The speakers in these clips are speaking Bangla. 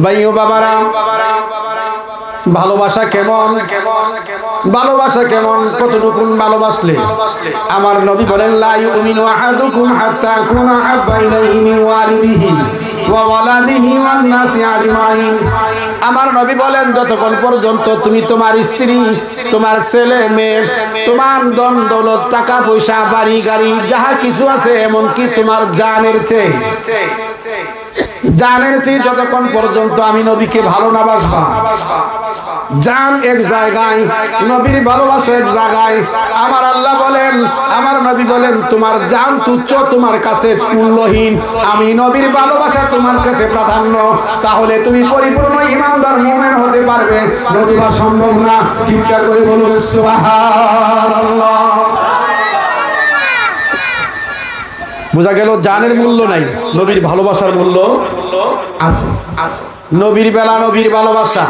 ভাইও বাবারা, ভালোবাসা কেমন, ভালোবাসা কেমন, কতটুকু ভালোবাসলে? আমার নবী বলেন, লা ইউমিনু আহাদুকুম হাত্তা আকুনা আহাব্বা ইলাইহি মিন ওয়ালিদিহি ওয়া ওয়ালাদিহি ওয়ান নাসি আজমাইন। আমার নবী বলেন, যতক্ষণ পর্যন্ত তুমি তোমার স্ত্রী, তোমার ছেলে মেয়ে, তোমার ধন দৌলত, টাকা পয়সা, বাড়ি গাড়ি যাহা কিছু আছে, এমনকি তোমার জানের চেয়ে যতক্ষণ পর্যন্ত আমি নবীকে ভালো না বাসবা, জান এক জায়গায়, নবীর ভালোবাসা এক জায়গায়। আমার আল্লাহ বলেন, আমার নবী বলেন, তোমার জান তুচ্ছ, তোমার কাছে মূল্যহীন, আমি নবীর ভালোবাসা তোমার কাছে প্রাধান্য। তাহলে তুমি পরিপূর্ণ ঈমানদার মুমিন হতে পারবে, নবীরা সম্ভব না? চিৎকার করে বলুন সুবহানাল্লাহ। বোঝা গেল জানের মূল্য নাই, নবীর ভালোবাসার মূল্য আছে। নবীর বেলা নবীর ভালোবাসা,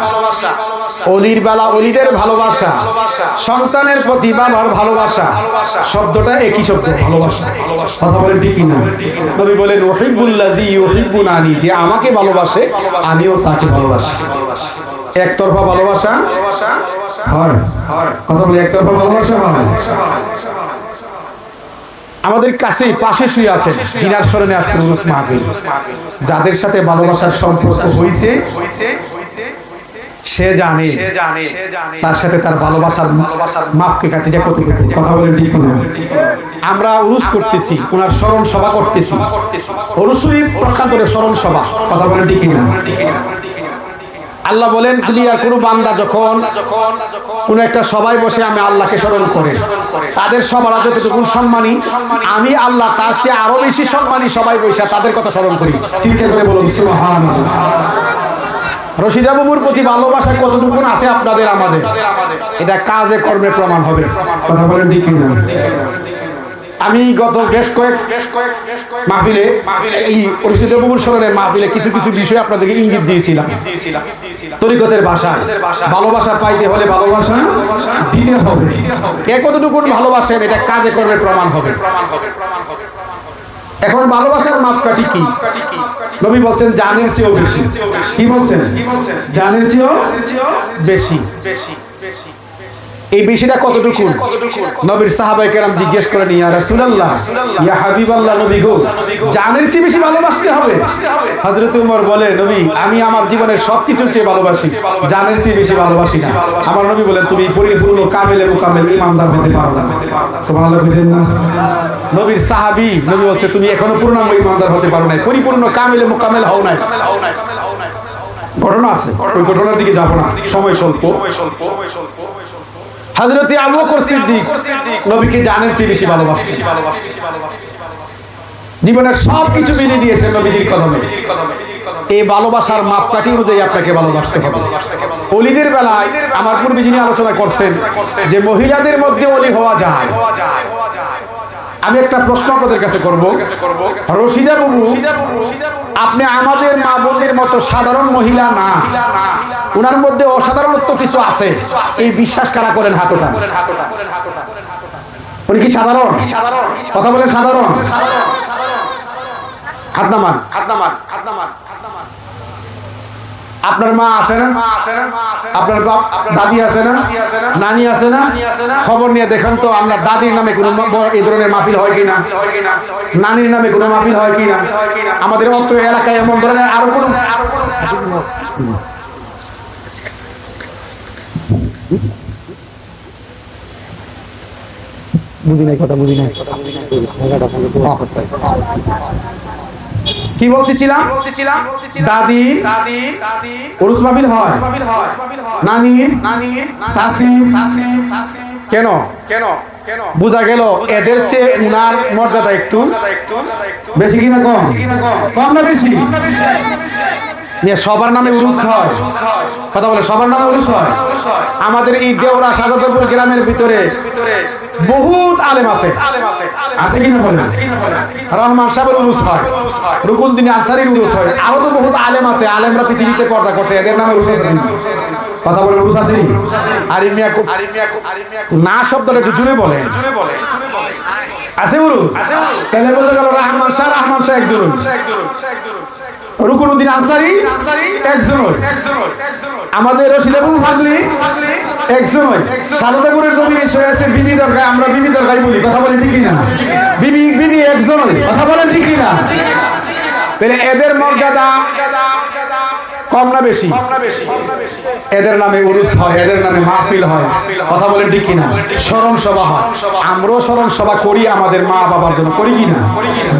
অলির বেলা অলিদের ভালোবাসা, সন্তানের প্রতি বাবার ভালোবাসা, শব্দটা একই শব্দ, ভালোবাসা। কথা বলেন ঠিক না? নবী বলেন, উহিব্বুল্লাযী ইউহিব্বুনানি, যে আমাকে ভালোবাসে আমিও তাকে ভালোবাসি। একতরফা ভালোবাসা হয়, কথা বলে একতরফা ভালোবাসা হয়। আমাদের কাছেই পাশে শুয়ে আছেন জিনার স্মরণে আজকের মাহফিল, যাদের সাথে ভালোবাসার সম্পর্ক হয়েছে সে জানে তার সাথে তার ভালোবাসার মাপকে কাটিটা কত। কথা বলেন ঠিক না? আমরা উরুস করতেছি, ওনার স্মরণ সভা করতেছি, উরুসই প্রকান্তরে স্মরণ সভা। কথা বলেন ঠিক না? আল্লাহ বলেন, দুনিয়ার কোনো বান্দা যখন কোন একটা সবাই বসে আমি আল্লাহকে স্মরণ করে, তাদের সবার যতটুকু সম্মানী, আমি আল্লাহ তার চেয়ে আরো বেশি সম্মানী সবাই বসে তাদের কথা স্মরণ করি। চিন্তা করে বলুন সুবহানাল্লাহ। রশিদা বাবুর প্রতি ভালোবাসা কতটুকু আছে আপনাদের আমাদের, এটা কাজে কর্মে প্রমাণ হবে। কথা বলেন ঠিক না? আমি গত বেশ কয়েক মাহফিলে, এই রশিদা বাবুর স্মরণের মাহফিলে কিছু কিছু বিষয় আপনাদেরকে ইঙ্গিত দিয়েছিলাম। তরিকতের ভাষায় ভালোবাসা পাইতে হলে ভালোবাসা দিতে হবে। কে কতটুকু ভালোবাসেন এটা কাজে কর্মে প্রমাণ হবে। এখন ভালোবাসার মাপকাঠি কি? নবী বলছেন, জানের চেয়েও বেশি। কি বলছেন? জানের চেয়েও বেশি। এই বেশিটা কতটুকু? নবীর সাহাবায়ে কেরাম জিজ্ঞেস করেন, ইয়া রাসূলুল্লাহ, ইয়া হাবিবাল্লাহ, নবী গো, জানের চেয়ে বেশি ভালোবাসতে হবে? হযরত ওমর বলে, নবী, আমি আমার জীবনের সবকিছুর চেয়ে ভালোবাসি, জানের চেয়ে বেশি ভালোবাসি না। আমার নবী বলেন, তুমি পরিপূর্ণ কামেলে মুকাম্মেল ঈমানদার হতে পারবে না। সুবহানাল্লাহ বলেন না? নবীর সাহাবী, নবী বলছে, তুমি এখনো পূর্ণাঙ্গ ঈমানদার হতে পারো নাই, পরিপূর্ণ কামেলে মুকাম্মেল হও নাই। ঘটনা আছে, ওই ঘটনার দিকে যাব না, সময় স্বল্প। হযরত আবু বকর সিদ্দিক নবীকে জানের চেয়ে বেশি ভালোবাসতেন, জীবনের সবকিছু মিলিয়ে দিয়েছেন নবীজির কদমে। এই ভালোবাসার মাপকাঠি অনুযায়ী আপনাকে ভালোবাসতে হবে। ওলিদের বেলায় আমার পূর্বে যিনি আলোচনা করছেন যে মহিলাদের মধ্যে ওলি হওয়া যায়, আমি একটা প্রশ্ন আপনাদের কাছে করব। রশিদা বাবু, আপনি আমাদের মা বোনদের মতো সাধারণ মহিলা না, ওনার মধ্যে অসাধারণত্ব কিছু আছে, এই বিশ্বাস কারা করেন? হাত ওঠান। উনি কি সাধারণ? কথা বলেন সাধারণ। হাত নামান, হাত নামান, হাত নামান। আপনার মা আছে না? আপনার বাপ দাদি আছে না? নানি আছে না? খবর নিয়ে দেখেন তো আপনার দাদির নামে কোনো এই ধরনের মাহফিল হয় কিনা, নানির নামে কোনো মাহফিল হয় কিনা। আমাদের অত এলাকায় এমন ধরনের আরো কোনো বুঝি নাই, কথা বুঝি নাই। কি বলতেছিলাম? দাদি উরুস মাহফিল হয়, নানি শাশি। কেন? বোঝা গেল এদের চেয়ে উনার মর্যাদা একটু বেশি কিনা কম? কম না বেশি? সবার নামে উরুস হয়। কথা বলে সবার নামে উরুস হয়। আমাদের এই দেওরা শাহজাদপুর গ্রামের ভিতরে বহুত আলেম আছে, আছে কিনা বলেন? রহমান সাহেবের উরুস হয়, রুকুলউদ্দিন আনসারীর উরুস হয়, আরো তো বহুত আলেম আছে। আলেমরা পৃথিবীতে পর্দা করছে, এদের নামে উরুস আছে। কথা বলে উরুস আছে? না শব্দটা একটু জুড়ে বলে, আছে উরুস? তাহলে বলতে গেল রহমান শাহ একজন। রুকনুদ্দিন আনসারী একজন, আমাদের রশিদ আবুল ফাজলি একজন, সাদাপুরের জমি আছে বিবি দরকার, আমরা বিবি দরকার বলি, কথা বলেন ঠিক না? বিবি বিবি একজন, কথা বলেন ঠিক না? তাহলে এদের মর্যাদা কম না বেশি? এদের নামে উরুস হয়, এদের নামে মাহফিল হয়, কথা বলেন ঠিক কিনা? স্মরণ সভা হয়, আমরাও স্মরণ সভা করি আমাদের মা বাবার জন্য, করি কিনা?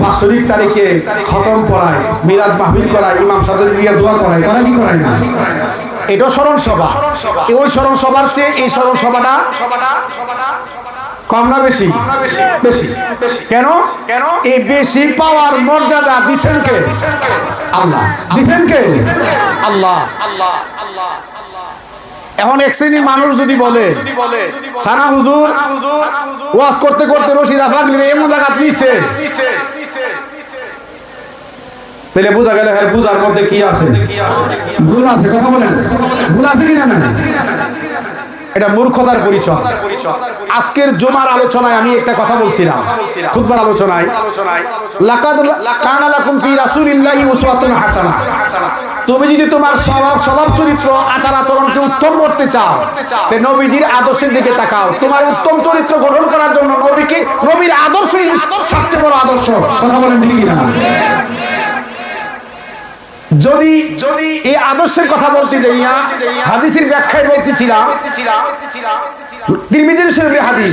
বাৎসরিক তারিখে খতম করায়, মিলাদ মাহফিল করায়, ইমাম সাহেব দিয়ে দোয়া করায়, করা কি করায় না? এটাও স্মরণ সভা। ওই স্মরণ সভার চেয়ে এই স্মরণ সভাটা কম না বেশি? বেশি। কেন? এই বেশি পাওয়ার মর্যাদা দিচ্ছেন কে? আল্লাহ। দিচ্ছেন কে? আল্লাহ। এখন এক শ্রেণীর মানুষ যদি বলে সানা হুজুর ওয়াজ করতে করতে রশিদ আফাগলি এমন জায়গা নিছে, তাহলে বোঝা গেল হ্যাঁ বুঝার মধ্যে কি আছে? ভুল আছে, কথা বলেন, ভুল আছে কিনা? না, এটা মূর্খতার পরিচয়। আজকের জুমার আলোচনায় আমি একটা কথা বলছিলাম, খুতবার আলোচনায়, লাকাদ কানা লাকুম ফি রাসূলিল্লাহি উসওয়াতুন হাসানা। তুমি যদি তোমার স্বভাব চরিত্র আচার আচরণকে উত্তম করতে চাও, তাহলে নবীজির আদর্শের দিকে তাকাও। তোমার উত্তম চরিত্র গঠন করার জন্য নবীর আদর্শই সবচেয়ে বড় আদর্শ, কথা বলেন ঠিক না? যদি এই আদর্শের কথা বলতে যাইয়া হাদিসের ব্যাখ্যায় বলতেছিলাম, তিরমিজি শরীফের হাদিস,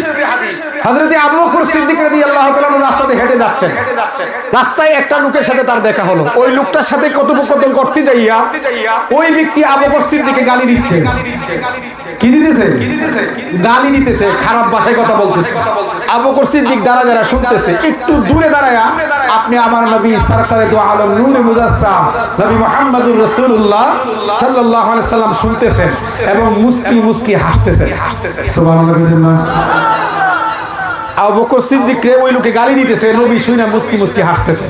হযরত আবু বকর সিদ্দিক রাদিয়াল্লাহু তাআলা রাস্তাতে হেঁটে যাচ্ছেন, রাস্তায় একটা লোকের সাথে তার দেখা হলো। ওই লোকটার সাথে কথোপকথন করতে যাইয়া ওই ব্যক্তি আবু বকর সিদ্দিককে গালি দিচ্ছে। কি দিতেছে? গালি দিতেছে, খারাপ ভাষায় কথা বলতেছে। আবু বকর সিদ্দিক দাঁড়া শুনতেছে। একটু দূরে দাঁড়ায়া আপনি আমার নবী সরকারে দু আলম নূরে মুজাসসাম নবী মুহাম্মদুর রাসূলুল্লাহ সাল্লাল্লাহু আলাইহি সাল্লাম শুনতেছেন এবং মুস্কি হাসতেছেন। সুবহানাল্লাহ। আবু বকর সিদ্দিক ওই লোকে গালি দিতেছে, নবী শুনে মুস্কি হাসতেছে।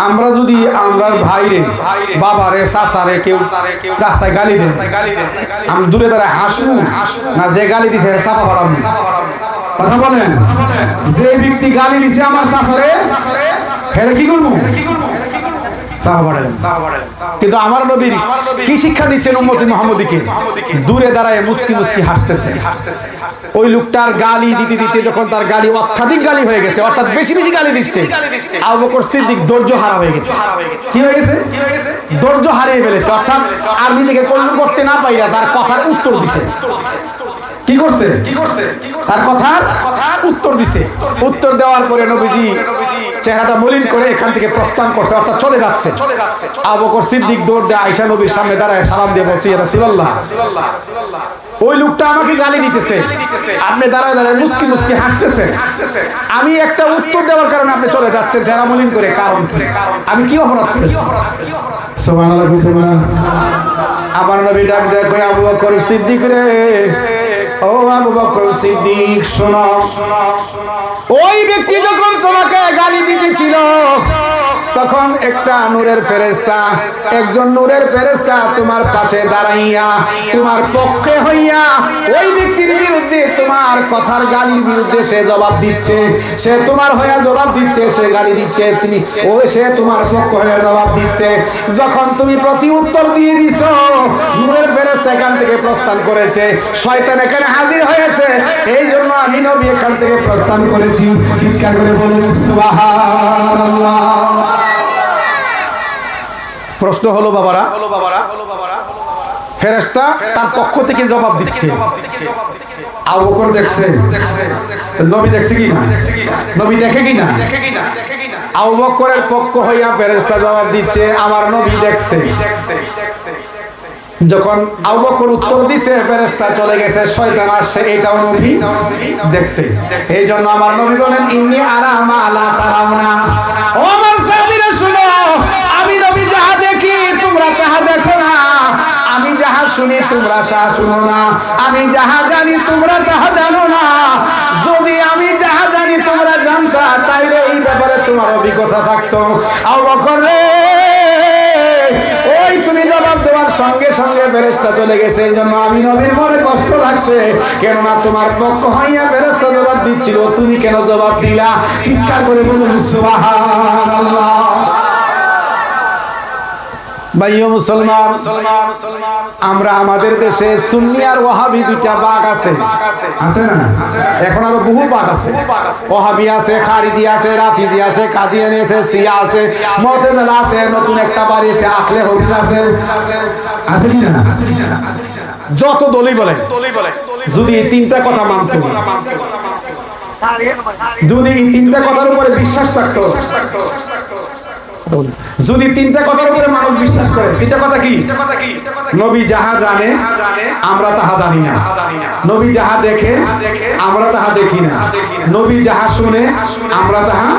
আমরা যদি আমরা ভাইরে বাবারে চাচারে কেউ রাস্তায় গালি দেন, আমি দূরে দাঁড়ায় হাসবো না যে গালি দিতে চাপা পড়াবো? কথা বলেন। যে ব্যক্তি গালি দিছে আমার চাচারে, হেরে কি করবো? কিন্তু আমার নবীর কি শিক্ষা দিচ্ছেন উম্মতি মুহাম্মদীকে? দূরে দাঁড়ায় মুস্কি হাসতেছে। ওই লোকটার গালি দিতে যখন তার গালি অত্যাধিক গালি হয়ে গেছে, অর্থাৎ বেশি গালি দিচ্ছে, আবু বকর সিদ্দিক ধৈর্য হারা হয়ে গেছে। কি হয়ে গেছে? ধৈর্য হারিয়ে ফেলেছে, অর্থাৎ আর নিজেকে কন্ট্রোল করতে না পাইরা তার কথার উত্তর দিছে। কি করছে? তার কথার উত্তর দিছে। উত্তর দেওয়ার পরে নবীজি চেহারাটা মলিন করে এখান থেকে প্রস্থান করছে, অর্থাৎ চলে যাচ্ছে। আবু বকর সিদ্দিক দৌড় দিয়ে আয়েশা নবীর সামনে দাঁড়ায় সালাম দিয়ে বলছে, ইয়া রাসূলুল্লাহ, ওই লোকটা আমাকে গালি দিতেছে, আপনি দাঁড়ায় মুস্কি হাসতেছেন, আমি একটা উত্তর দেওয়ার কারণে আপনি চলে যাচ্ছেন চেহারা মলিন করে, কারণ আমি কি অপরাধ করেছি? সুবহানাল্লাহ, সুবহানাল্লাহ। আমার নবী ডাক দেয়, কই আবু বকর সিদ্দিক রে, ও আবু বকর সিদ্দিক শোনো, ওই ব্যক্তি যখন তোমাকে গালি দিতেছিল তখন একটা নূরের ফেরেশতা, একজন নূরের ফেরেশতা তোমার পাশে দাঁড়াইয়া তোমার পক্ষে হইয়া ওই ব্যক্তির বিরুদ্ধে তোমার কথার গালির বিরুদ্ধে সে জবাব দিচ্ছে, সে তোমার হয়ে জবাব দিচ্ছে, সে গালি দিচ্ছে, সে তোমার পক্ষ হয়ে জবাব দিচ্ছে। যখন তুমি প্রতি উত্তর দিয়ে দিছো, নূরের ফেরেশতা এখান থেকে প্রস্থান করেছে, শয়তান এখানে হাজির হয়েছে, এই জন্য আমি নবী এখান থেকে প্রস্থান করেছি। চিৎকার করে বলুন সুবহানাল্লাহ। প্রশ্ন হলো বাবারা, ফেরেশতা তার পক্ষ থেকে জবাব দিচ্ছে, আবু বকর দেখছে, নবী দেখছে কি না? নবী দেখে কি না? আবু বকরের পক্ষ হইয়া ফেরেশতা জবাব দিচ্ছে, আমার নবী দেখছে। যখন আবু বকর উত্তর দিছে, ফেরেশতা চলে গেছে, শয়তান আসছে, এটাও নবী দেখছে। এই জন্য আমার নবী বলেন, ইন্নী আরা মা লা তারাউনা। ও আমার সাহাবীরা শুনো, আমি নবী যাহা দেখি তোমরা তাহা দেখো না, আমি যাহা শুনি তোমরা তাহা শুনো না, আমি যাহা জানি তোমরা তাহা জানো না। যদি আমি যাহা জানি তোমরা জানতা, তাইলে এই ব্যাপারে তোমার অভিজ্ঞতা থাকতো। আবু বকর রে, ওই তুমি জবাব দেওয়ার সঙ্গে সঙ্গে ফেরেশতা চলে গেছে, এই জন্য আমি নবীর মনে কষ্ট লাগছে, কেননা তোমার পক্ষ হইয়া ফেরেশতা জবাব দিচ্ছিল, তুমি কেন জবাব দিলা? চিৎকার করে বলুন সুবহানাল্লাহ। ভাইও মুসলমান, আমরা আমাদের দেশে সুন্নি আর ওয়াহাবি দুইটা ভাগ আছে, আছে না? এখন আরো বহু ভাগ আছে। ওয়াহাবি আছে, খারিজি আছে, রাফিজি আছে, কাদিয়ানি আছে, শিয়া আছে, মুতাজিলা আছে, নতুন একটা বাড়িয়েছে আখলে হাদিস আছে, আছে কি না? যত দলই বলে, যদি এই তিনটা কথা মানতো, যদি এই তিনটা কথার উপরে বিশ্বাস থাকতো, যদি তিনটা কথার উপরে মানুষ বিশ্বাস করে, তিনটা কথা কি? নবী যাহা জানে আমরা তাহা জানি না, নবী যাহা দেখে আমরা তাহা দেখি না, নবী যাহা শুনে আমরা তাহা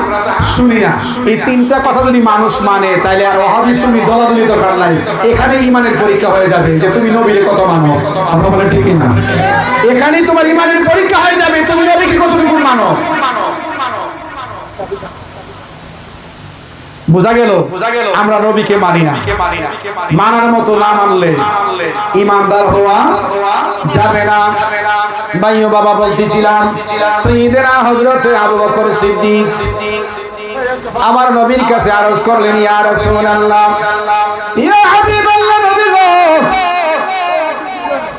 শুনি না। এই তিনটা কথা যদি মানুষ মানে, তাহলে আর ওয়াহাবি সুন্নি দলাদলি দরকার নাই। এখানে ঈমানের পরীক্ষা হয়ে যাবে যে তুমি নবীকে কত মানো। কথা বলেন ঠিক না? এখানেই তোমার ঈমানের পরীক্ষা হয়ে যাবে, তুমি নবীকে কতটুকু মানো। বুঝা গেল? আমরা নবীকে মানি না। মানার মতো না মানলে ঈমানদার হওয়া যাবে না। ভাইও বাবা বলতেছিলাম, সাইয়েদনা হযরত আবু বকর সিদ্দিক আমার নবীর কাছে আরজ করলেন, ইয়া রাসূলুল্লাহ, ইয়া হাবিবাল্লাহ, নবী গো,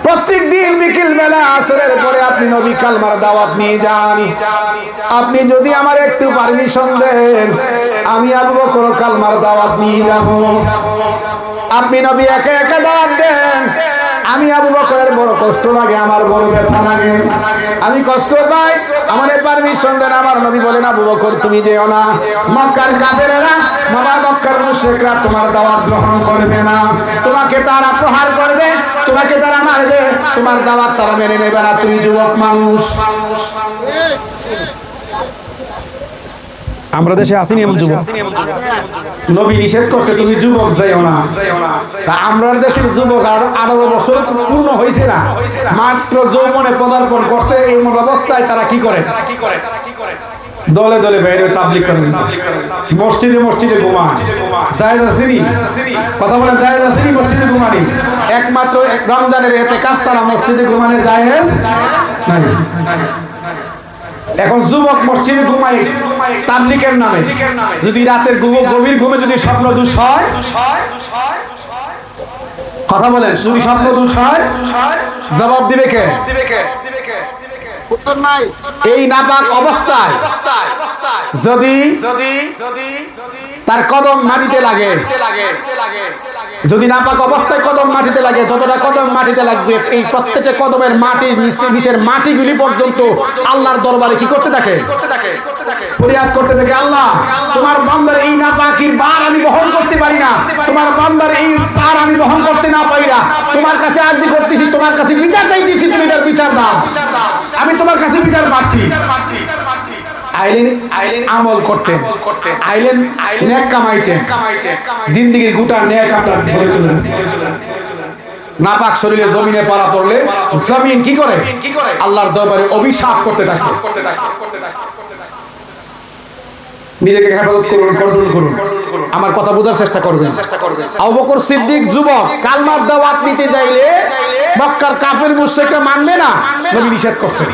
প্রত্যেক দিন বিকেল বেলা আসরের পরে আপনি নবী কালমার দাওয়াত নিয়ে যান। আপনি যদি আমার একটু পারমিশন দেন, আমি আবু বকর কালমার দাওয়াত নিয়ে যাব। আপনি নবী একা একা দাওয়াত দেন, আমি আবু বকরের বড় কষ্ট লাগে, আমার বড় ব্যথা লাগে, আমি কষ্ট পাই, আমাদের পারমিশন দেন। আমার নবী বলেন, আবু বকর তুমি যেও না, মক্কার কাফেররা, মক্কার মুশরিকরা তোমার দাওয়াত গ্রহণ করবে না, তোমাকে তারা প্রহার করবে, তোমাকে তারা মারবে, তোমার দাওয়াত তারা মেনে নেবে না, তুমি যুবক মানুষ। আমরা দেশে আসিনি এমন যুবক, নবী নিষেধ করছে তুমি যুবক যাইও না। তা আমরা দেশের যুবক আর 18 বছর পূর্ণ হয়েছে না, মাত্র যৌবনে পদার্পণ করছে, এই অবস্থায় তারা কি করে? দলে দলে বাইরে তাবলীগ করে, মসজিদে মসজিদে ঘুমায়। জায়েজ আসেনি? কথা বলেন, জায়েজ আসেনি মসজিদে ঘুমানি? একমাত্র রমজানের ইতিকাফ ছাড়া মসজিদে ঘুমানো জায়েজ নাই। এখন যুবক মসজিদে ঘুমায় তাবলীগের নামে, যদি রাতের গভীর ঘুমে যদি স্বপ্ন দোষ হয়, কথা বলেন, যদি স্বপ্ন দোষ হয় জবাব দিবে কে? উত্তর নাই। এই নাপাক অবস্থায় যদি তার কদম মাটিতে লাগে, যদি নাপাক অবস্থায় কদম মাটিতে লাগে, যতটা কদম মাটিতে লাগবে, এই প্রত্যেকটা কদমের মাটির নিচের মাটিগুলি পর্যন্ত আল্লাহর দরবারে কি করতে থাকে? ফরিয়াদ করতে থাকে, আল্লাহ তোমার বান্দার এই নাপাকির ভার আমি বহন করতে পারি না, তোমার বান্দার এই ভার আমি বহন করতে না পারি না, তোমার কাছে আরজি করতেছি, তোমার কাছে বিচার চাইতেছি, তুমি এটার বিচার দাও, আমি তোমার কাছে বিচার পাচ্ছি। আইলেন আমল করতেন, আইলেন নেক কামাইতেন, জিন্দেগির গোটা নেক আপনার ধরে চলেন। নাপাক শরীরে জমিনে পাড়া পড়লে জমিন কি করে? আল্লাহর দরবারে অভিশাপ করতে থাকে। নিজেকে হেফাজত করুন, কন্ট্রোল করুন, আমার কথা বোঝার চেষ্টা করবেন। আবু বকর সিদ্দিক যুবক কালমার দাওয়াত নিতে যাইলে মক্কার কাফের মুশরিকরা মানবে না, নবী নিষেধ করতেন।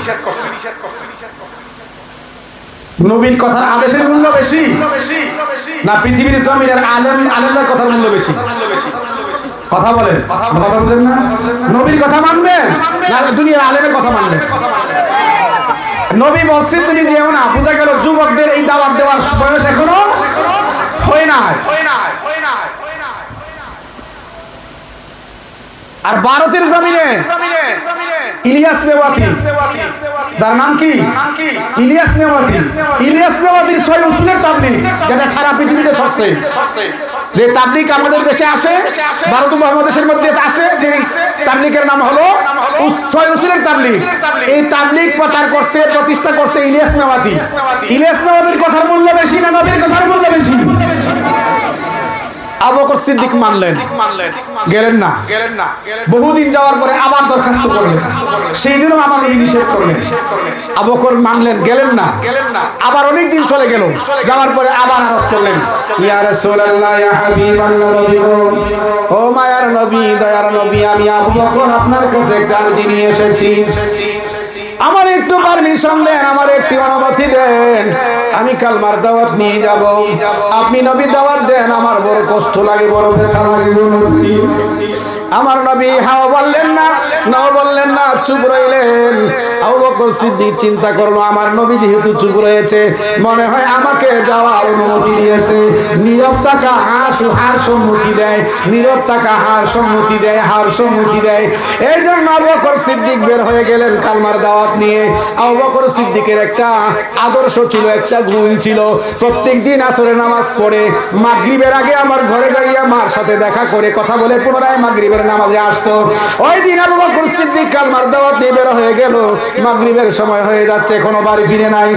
নবীর কথার আদেশের মূল্য বেশি না পৃথিবীর জমিনের আলেমদের কথার মূল্য বেশি? কথা বলেন, কথা বুঝেন না? নবীর কথা মানবেন না দুনিয়ার আলেমের কথা মানবেন? নবী বলছেন তুমি যেও না, বোঝা গেল যুবকদের এই দাওয়াত দেওয়ার বয়স এখনো হয় না। আর ভারতের জমিনে ইলিয়াস মেওয়াতি, তার নাম কি? ইলিয়াস মেওয়াতি। ইলিয়াস মেওয়াতির 6 উসুলের তাবলীগ, যেটা সারা পৃথিবীতে ছড়ছে। যে তাবলীগ আমাদের দেশে আসে, ভারত উপমহাদেশের মধ্যে আছে, যে তাবলীগের নাম হলো 6 উসুলের তাবলীগ। এই তাবলীগ প্রচার করছে, প্রতিষ্ঠা করছে ইলিয়াস মেওয়াতি। ইলিয়াস মেওয়াতির কথার মূল্য বেশি না নবীর কথার মূল্য বেশি? আবু বকর সিদ্দিক মানলেন, গেলেন না। বহুদিন যাওয়ার পরে আবার দরখাস্ত করলেন, সেই দিনও আমার নবী নিষেধ করলেন। আবু বকর মানলেন, গেলেন না। আবার অনেক দিন চলে গেল, যাওয়ার পরে আবার আরজ করলেন, ইয়া রাসূলুল্লাহ, ইয়া হাবিবাল্লাহ, নবী গো, ও মায়ার নবী, দয়ার নবী, আমি আবু বকর আপনার কাছে একটা আরজি নিয়ে এসেছি, আমার একটু একটু পারমিশন দেন, আমার একটি অনুমতি দেন, আমি কালমার দাওয়াত নিয়ে যাব। আপনি নবী দাওয়াত দেন, আমার বড় কষ্ট লাগে, বড় ব্যথা লাগে নবী। আমার নবী হাও বললেন না, নাও বললেন না, চুপ রইলেন। আবু বকর সিদ্দিক চিন্তা করলো, আমার নবী যেহেতু চুপ রয়েছে, মনে হয় আমাকে যাওয়ার অনুমতি দিয়েছে। নীরব থাকা হার সম্মতি দেয়, নীরব থাকা হার সম্মতি দেয়, হার সম্মতি দেয়। এই জন্য আবু বকর সিদ্দিক বের হয়ে গেলেন কালমার দাওয়াত নিয়ে। আবু বকর সিদ্দিকের একটা আদর্শ ছিল, একটা গুণ ছিল, প্রত্যেক দিন আসরের নামাজ পড়ে মাগরিবের আগে আমার ঘরে যাইয়া মার সাথে দেখা করে কথা বলে পুনরায় মাগরিবের নামাজে আসতো। ওই দিন আবু বকর সিদ্দিক কালমার দাওয়াত নিয়ে বের হয়ে গেল। মাগরিবের সময় হয়ে যাচ্ছে, এখনো বাড়ি ফিরে নাই।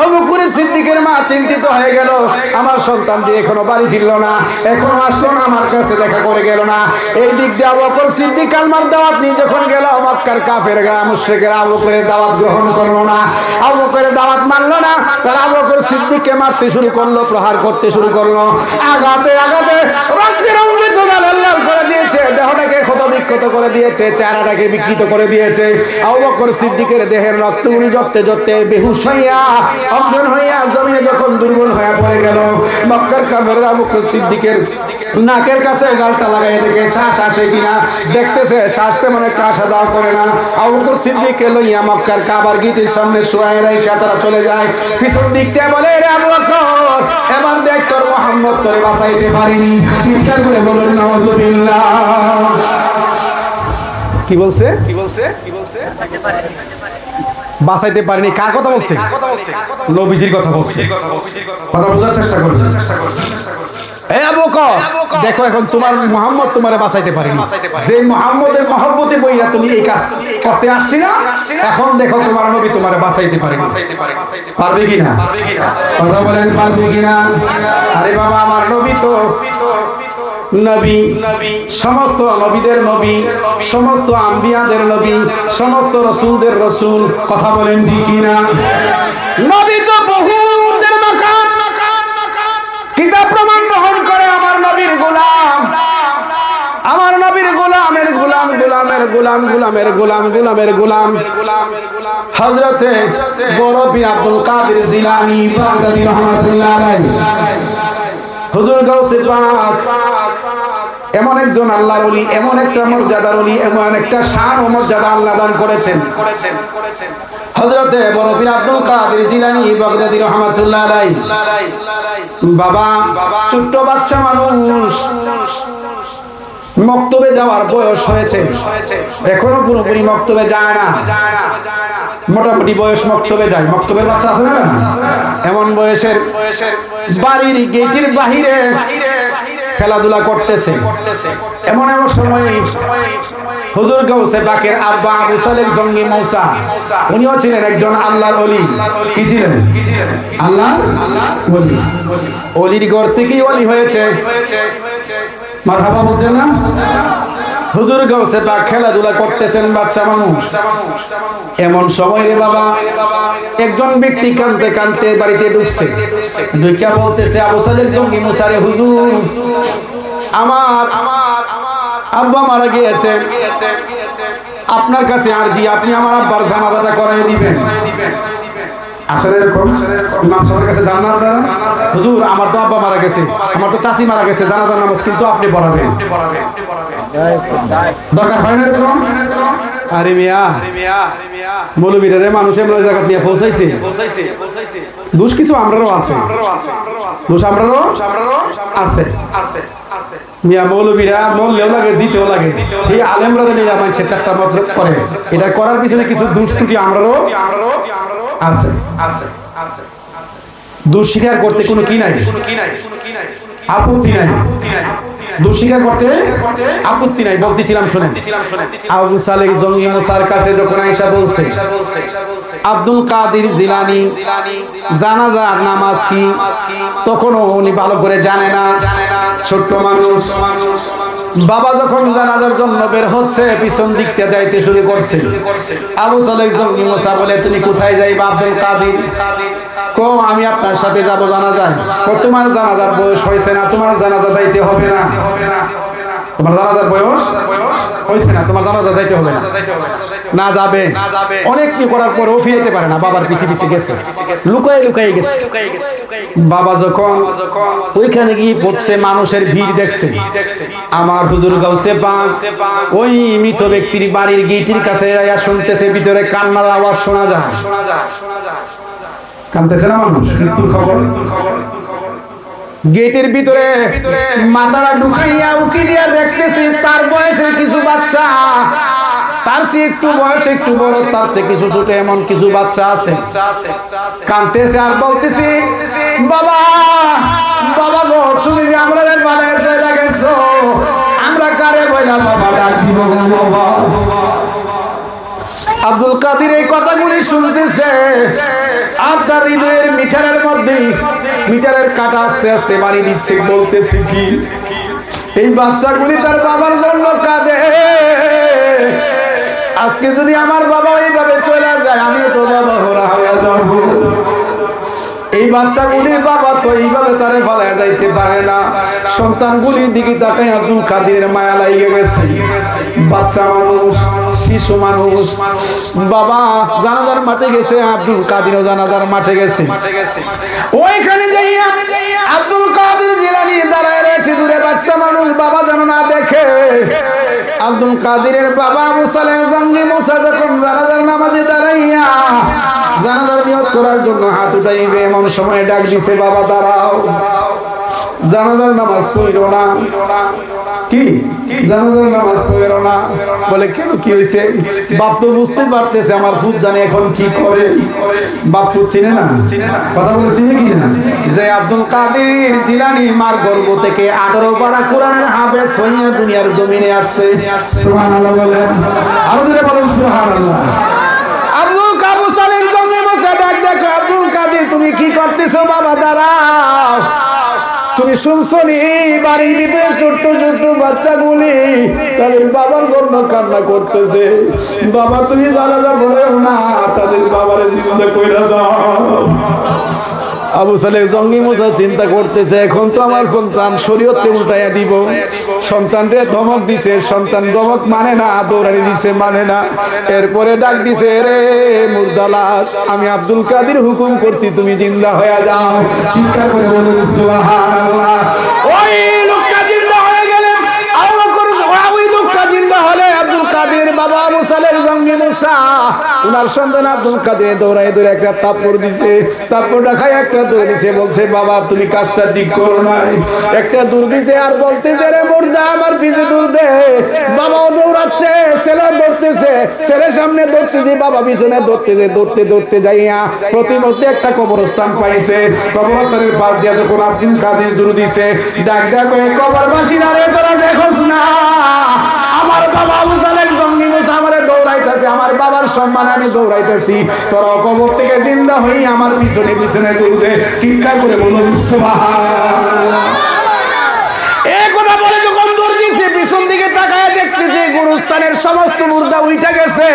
আবু বকর সিদ্দিকের মা চিন্তিত হয়ে গেল, আমার সন্তান যে এখনো বাড়ি ফিরলো না, এখনো আসলো না, আমার কাছে দেখা করে গেল না। এই দিক দিয়ে আবু বকর সিদ্দিক কালমার দাওয়াত নিয়ে যখন গেল, মক্কার কাফেররা মুশরিকরা আবু বকরের দাওয়াত গ্রহণ করলো না, আবু বকরের দাওয়াত মানলো না। তারা আবু বকর সিদ্দিককে মারতে শুরু করলো, প্রহার করতে শুরু করলো, আঘাতে আঘাতে রক্তে রঞ্জিত লাল করে দিয়েছে, দেহটাকে ক্ষত বিক্ষত করে দিয়েছে, চেহারাটাকে বিকৃত করে দিয়েছে। আবু বকর সিদ্দিকের দেহের রক্তগুলি জড়তে জড়তে বেহুশ হইয়া অজ্ঞান হইয়া জমিনে যখন দুর্বল হয়ে পড়ে গেল, মক্কার কাফেররা আবু বকর সিদ্দিকের নাকের কাছে গালটা লাগাই দেখে শ্বাস আসে কিনা দেখতেছে, শ্বাস তেমন একটা আসা যাওয়া করে না। আবু বকর সিদ্দিককে লইয়া মক্কার কাবার গেটের সামনে শুয়ে রাইখা তারা চলে যায়। পিছন দিক থেকে বলে, রে আবু বকর, এবার দেখ তোর মুহাম্মদ তোরে বাঁচাইতে পারিনি। চিৎকার করে বললেন নাউজুবিল্লাহ। কি বলছে? কি বলছে? কি বলছে? বাঁচাইতে পারিনি। কার কথা বলছে? নবীজির কথা বলছে। কথা বোঝার চেষ্টা করো। এই আবু বকর, দেখো এখন তোমার মুহাম্মদ তোমারে বাঁচাইতে পারেনি। যে মুহাম্মদের মহব্বতে বইয়া তুমি এই কাজ করতে আসছি না, এখন দেখো তোমার নবী তোমারে বাঁচাইতে পারেনি। পারবে কিনা? কথা বলেন, পারবে কিনা? আরে বাবা, আমার নবী তো নবী, সমস্ত নবীদের নবী, সমস্ত আম্বিয়াদের নবী, সমস্ত রাসূলদের রাসূল। কথা বলেন ঠিক কিনা? নবী তো বহুদের মাকাম, কিতাব প্রমাণ বহন করে আমার নবীর গোলাম, আমার নবীর গোলামের গোলাম, গোলামের গোলাম, গোলামের গোলাম, গোলামের গোলাম হযরতে বড় পীর আব্দুল কাদের জিলানী বাগদাদী রাহমাতুল্লাহ আলাইহি। হুজুর গাউসে পাক এমন একজন আল্লাহর ওলি, এমন একটা মর্যাদার ওলি, এমন একটা শান ও মর্যাদা আল্লাহ দান করেছেন। হযরতে বড় পীর আব্দুল কাদের জিলানী বাগদাদী রাহমাতুল্লাহ আলাইহি। বাবা ছোট্ট বাচ্চা মানুষ, মক্তবে যাওয়ার বয়স হয়েছে, এখনো পুরোপুরি মক্তবে যায় না, মোটামুটি বয়স মক্তবে যায়। মক্তবের বাচ্চা আছে না, এমন বয়সের বাড়ির গেটের বাহিরে খেলাধুলা করতেছে। এমন এমন সময় হুজুর গাউসে পাকের আব্বা আবু সালেহ জঙ্গি মৌসা, উনিও ছিলেন একজন আল্লাহর ওলি। কি ছিলেন? আল্লাহর ওলি। ওলির ঘর থেকেই ওলি হয়েছে। মারহাবা বলতেন না? হুজুর গাউসে পাক খেলাধুলা করতেছেন, বাচ্চা মানুষ। এমন সময় রে বাবা, একজন ব্যক্তি কাঁদতে কাঁদতে বাড়িতে ঢুকছে, ঢুকিয়া বলতেছে, আবু সালেহ জঙ্গি মৌসা রে হুজুর, আমার আব্বা মারা গিয়েছে, আপনার কাছে আরজি, আপনি আমার আব্বার জানাজাটা করাই দিবেন। আসলে এরকম ইমাম সাহেবের কাছে যান না আপনারা? হুজুর, আমার তো আব্বা মারা গেছে, আমার তো চাচি মারা গেছে, জানাজার নামাজ কিন্তু আপনি পড়াবেন। দরকার হয় না এরকম? আরে মিয়া, মৌলবীরা মানুষের জায়গা নিয়ে পৌঁছাইছে। দোষ কিছু আমরারও আছে, দোষ আমরারও আছে। মিয়া মৌলবীরা মরলেও লাগে, জিতেও লাগে, এই আলেমরা নিয়ে মানুষের টাকা মজা করে, এটা করার পিছনে কিছু দোষ ত্রুটি আমরারও আছে। দোষ স্বীকার করতে কোনো কি নাই, আপত্তি নাই, দোষ স্বীকার করতে আপত্তি নাই। বলতেছিলাম শুনেন, আবু সালেহ জঙ্গি মৌসার কাছে যখন আয়েশা বলছে আব্দুল কাদের জিলানী জানাজার নামাজ কি, তখনও উনি ভালো করে জানে না, ছোট্ট মানুষ। বাবা যখন জানাজার জন্য বের হচ্ছে, পিছন দিক থেকে যাইতে শুরু করছে। আবু সালেহ জঙ্গি মৌসা বলে, তুমি কোথায় যাইবা আব্দুল কাদের? কো আমি আপনার সাথে যাব জানাজায়। কো তোমার জানাজার বয়স হয়েছে না, তোমার জানাজা যাইতে হবে না। তোমার জানাজার বয়স হয়েছে না, তোমার জানাজা যাইতে হবে না, যাবে অনেক কি করার পরেও ফিরতে পারে না, বাবার পিছে পিছে গেছে, লুকায় লুকায় গেছে। বাবা যখন ওইখানে গিয়ে পড়ছে, মানুষের ভিড় দেখছে, আমার হুজুর গাউসে পাক ওই মৃত ব্যক্তির বাড়ির গেটের কাছে আয়া শুনতেছে, ভিতরে কান্নার আওয়াজ শোনা যায়, কাঁদতেছে না মানুষ, মৃত্যুর খবর। গেটের ভিতরে মাথাটা ঢুকাইয়া উকি দিয়া দেখতেছি, তার বয়সের কিছু বাচ্চা, তার চেয়ে একটু বয়স একটু বড়, তার চেয়ে কিছু ছোট, এমন কিছু বাচ্চা আছে, কাঁদতেছে আর বলতেছি, বাবা বাবা গো, তুমি যে আমরা বানায় চলে গেছো, আমরা কারে বইলা বাবা ডাক দিব বাবা। আব্দুল কাদের এই কথাগুলি শুনতেছে, আর তার হৃদয়ের মিটারের মধ্যে মিটারের কাটা আস্তে আস্তে বাড়ি দিচ্ছে, বলতেছে কি, এই বাচ্চাগুলি তার বাবার জন্য কাঁদে, আজকে যদি আমার বাবা এইভাবে চলে যায়, আমিও তো বাবা হরা হয়ে যাব। এই বাচ্চাগুলির বাবা তো এইভাবে তারে ফেলা যাইতে পারে না। সন্তানগুলির দিকে তাকাই আব্দুল কাদেরের মায়া লাগে গেছে, বাচ্চা মানুষ, শিশু মানুষ। বাবা জানাজার মাঠে গেছে, আব্দুল কাদেরও জানাজার মাঠে গেছে। ওইখানে যাইয়া আব্দুল কাদের জিলানী দাঁড়ায় রয়েছে দূরে, বাচ্চা মানুষ, বাবা যেন না দেখে। আব্দুল কাদেরের বাবা আবু সালেহ জঙ্গি মুসা যখন জানাজার নামাজে দাঁড়াইয়া জানাজার নিয়ত করার জন্য হাত উঠাইবে, এমন সময় ডাক দিছে, বাবা দাঁড়াও, জানাজার নামাজ পড়ো না। কি জানাজার নামাজ পড়ো না? বলে কেন, কি হয়েছে? বাপ তো বুঝতে পারতেছে আমার ফুট জানে এখন কি করে। বাপ ফুট চিনে না, কথা বলে চিনে কি না, যে আব্দুল কাদের জিলানী মার গর্ভ থেকে 18 পারা কোরআনের হাফেজ হইয়া দুনিয়ার জমিনে আসছে। সুবহানাল্লাহ বলেন, আরো জোরে বলেন সুবহানাল্লাহ। আব্দুল কাবু সালেম জঙ্গি মুসা ডাক দেখো, আব্দুল কাদের তুমি কি করতেছো? বাবা দাঁড়াও, তুমি শুনছো নি বাড়ির ভিতরে ছোট্ট ছোট্ট বাচ্চাগুলি তাদের বাবার জন্য কান্না করতেছে। বাবা তুমি জানাজা পড়েও না, তাদের বাবারে জীবনে কইরা দাও। আবু সালেহ জঙ্গি মুসা চিন্তা করতেছে, এখন তো আমার সন্তান শরীয়তকে উল্টাইয়া দিব। সন্তানরে ধমক দিছে, সন্তান ধমক মানে না, দৌড়ানি দিছে মানে না। এরপরে ডাক দিছে, রে মুর্দালাস, আমি আব্দুল কাদের হুকুম করছি তুমি জিন্দা হয়ে যাও। চিন্তা করে বলুন সুবহানাল্লাহ। ওই লোকটা জিন্দা হয়ে গেলেন, ওই লোকটা জিন্দা হলে আব্দুল কাদের বাবা আবু সালেহ জঙ্গি মুসা উনার সন্তান আব্দুল কাদের দৌড়ায় দৌড়ে একটা তাপড় দিছে, তাপড়টা খায় একটা দৌড় দিছে, বলছে বাবা তুমি কাজটা ঠিক করো নাই। একটা দূর দিছে আর বলতেছে, রে মুর্দা আমার পিছে দূর দে। বাবাও দৌড়াচ্ছে, ছেলেও দৌড়তেছে, ছেলের সামনে দৌড়তেছে, বাবা পিছনে দৌড়তেছে। দৌড়তে দৌড়তে যাইয়া প্রতিমধ্যে একটা কবরস্থান পাইছে। কবরস্থানের পাশ দিয়ে যখন আব্দুল কাদের দূর দিছে, ডাক ডাক হয়ে কবরবাসীরা, রে তোরা দেখোস না আমার বাবা আবু সালেহ জঙ্গি মুসা আমারে দৌড়াইতেছে, আমার বাবার সম্মানে আমি দৌড়াইতেছি, তোরা কবর থেকে জিন্দা হই আমার পিছনে পিছনে দৌড়ে। চিৎকার করে বলুন সুবহানাল্লাহ। এই কথা বলে যখন দৌড় দিছে, পিছন দিকে তাকায় দেখতেছে গুরুস্থানের সমস্ত মুর্দা উইঠা গেছে।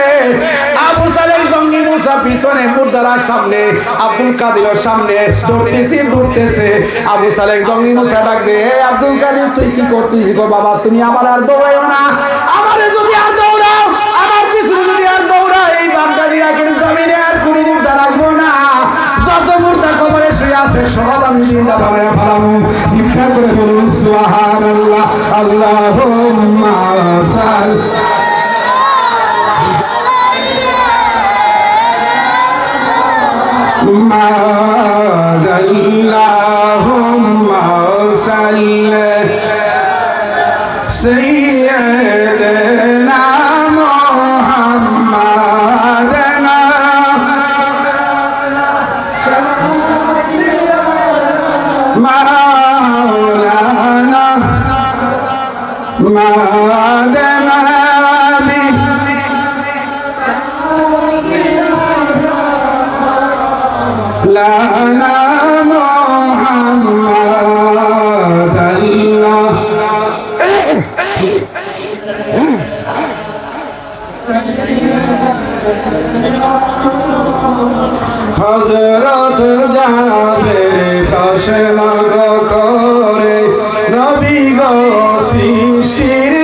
আবু সালেহ জঙ্গি মুসা পিছনে, মুর্দারা সামনে, আব্দুল কাদেরের সামনে দৌড়তেছে দৌড়তেছে। আবু সালেহ জঙ্গি মুসা ডাক দে, আব্দুল কাদের তুই কি করতেছিস গো? বাবা তুমি আমার আর দৌড়াইও না, আমারে যদি আর দৌড়াও, আমার পিছনে যদি আর দৌড়াও, এই বাগদাদি রাখের জমিনে আর কোনো মুর্দা রাখবো না। যত মুর্দা কবরে শুয়ে আছে সব আমি জিন্দা বানায় ফেলাবো। চিৎকার করে বলুন সুবহানাল্লাহ। আল্লাহুম্মা সাল্লি আল্লাহুম্মা সাল্লি সাইয়্যিদানা মুহাম্মাদানা মাওলানা মাওলানা লানা মুহাম্মাদাল্লাহ। হযরত জাবের প্রশ্ন করে, নবী গো সৃষ্টির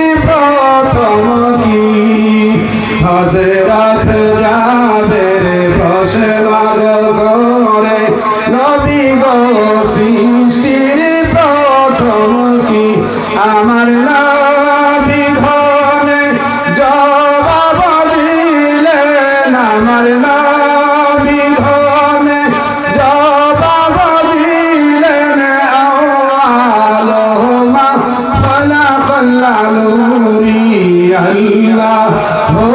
নূরি আল্লাহুম্মা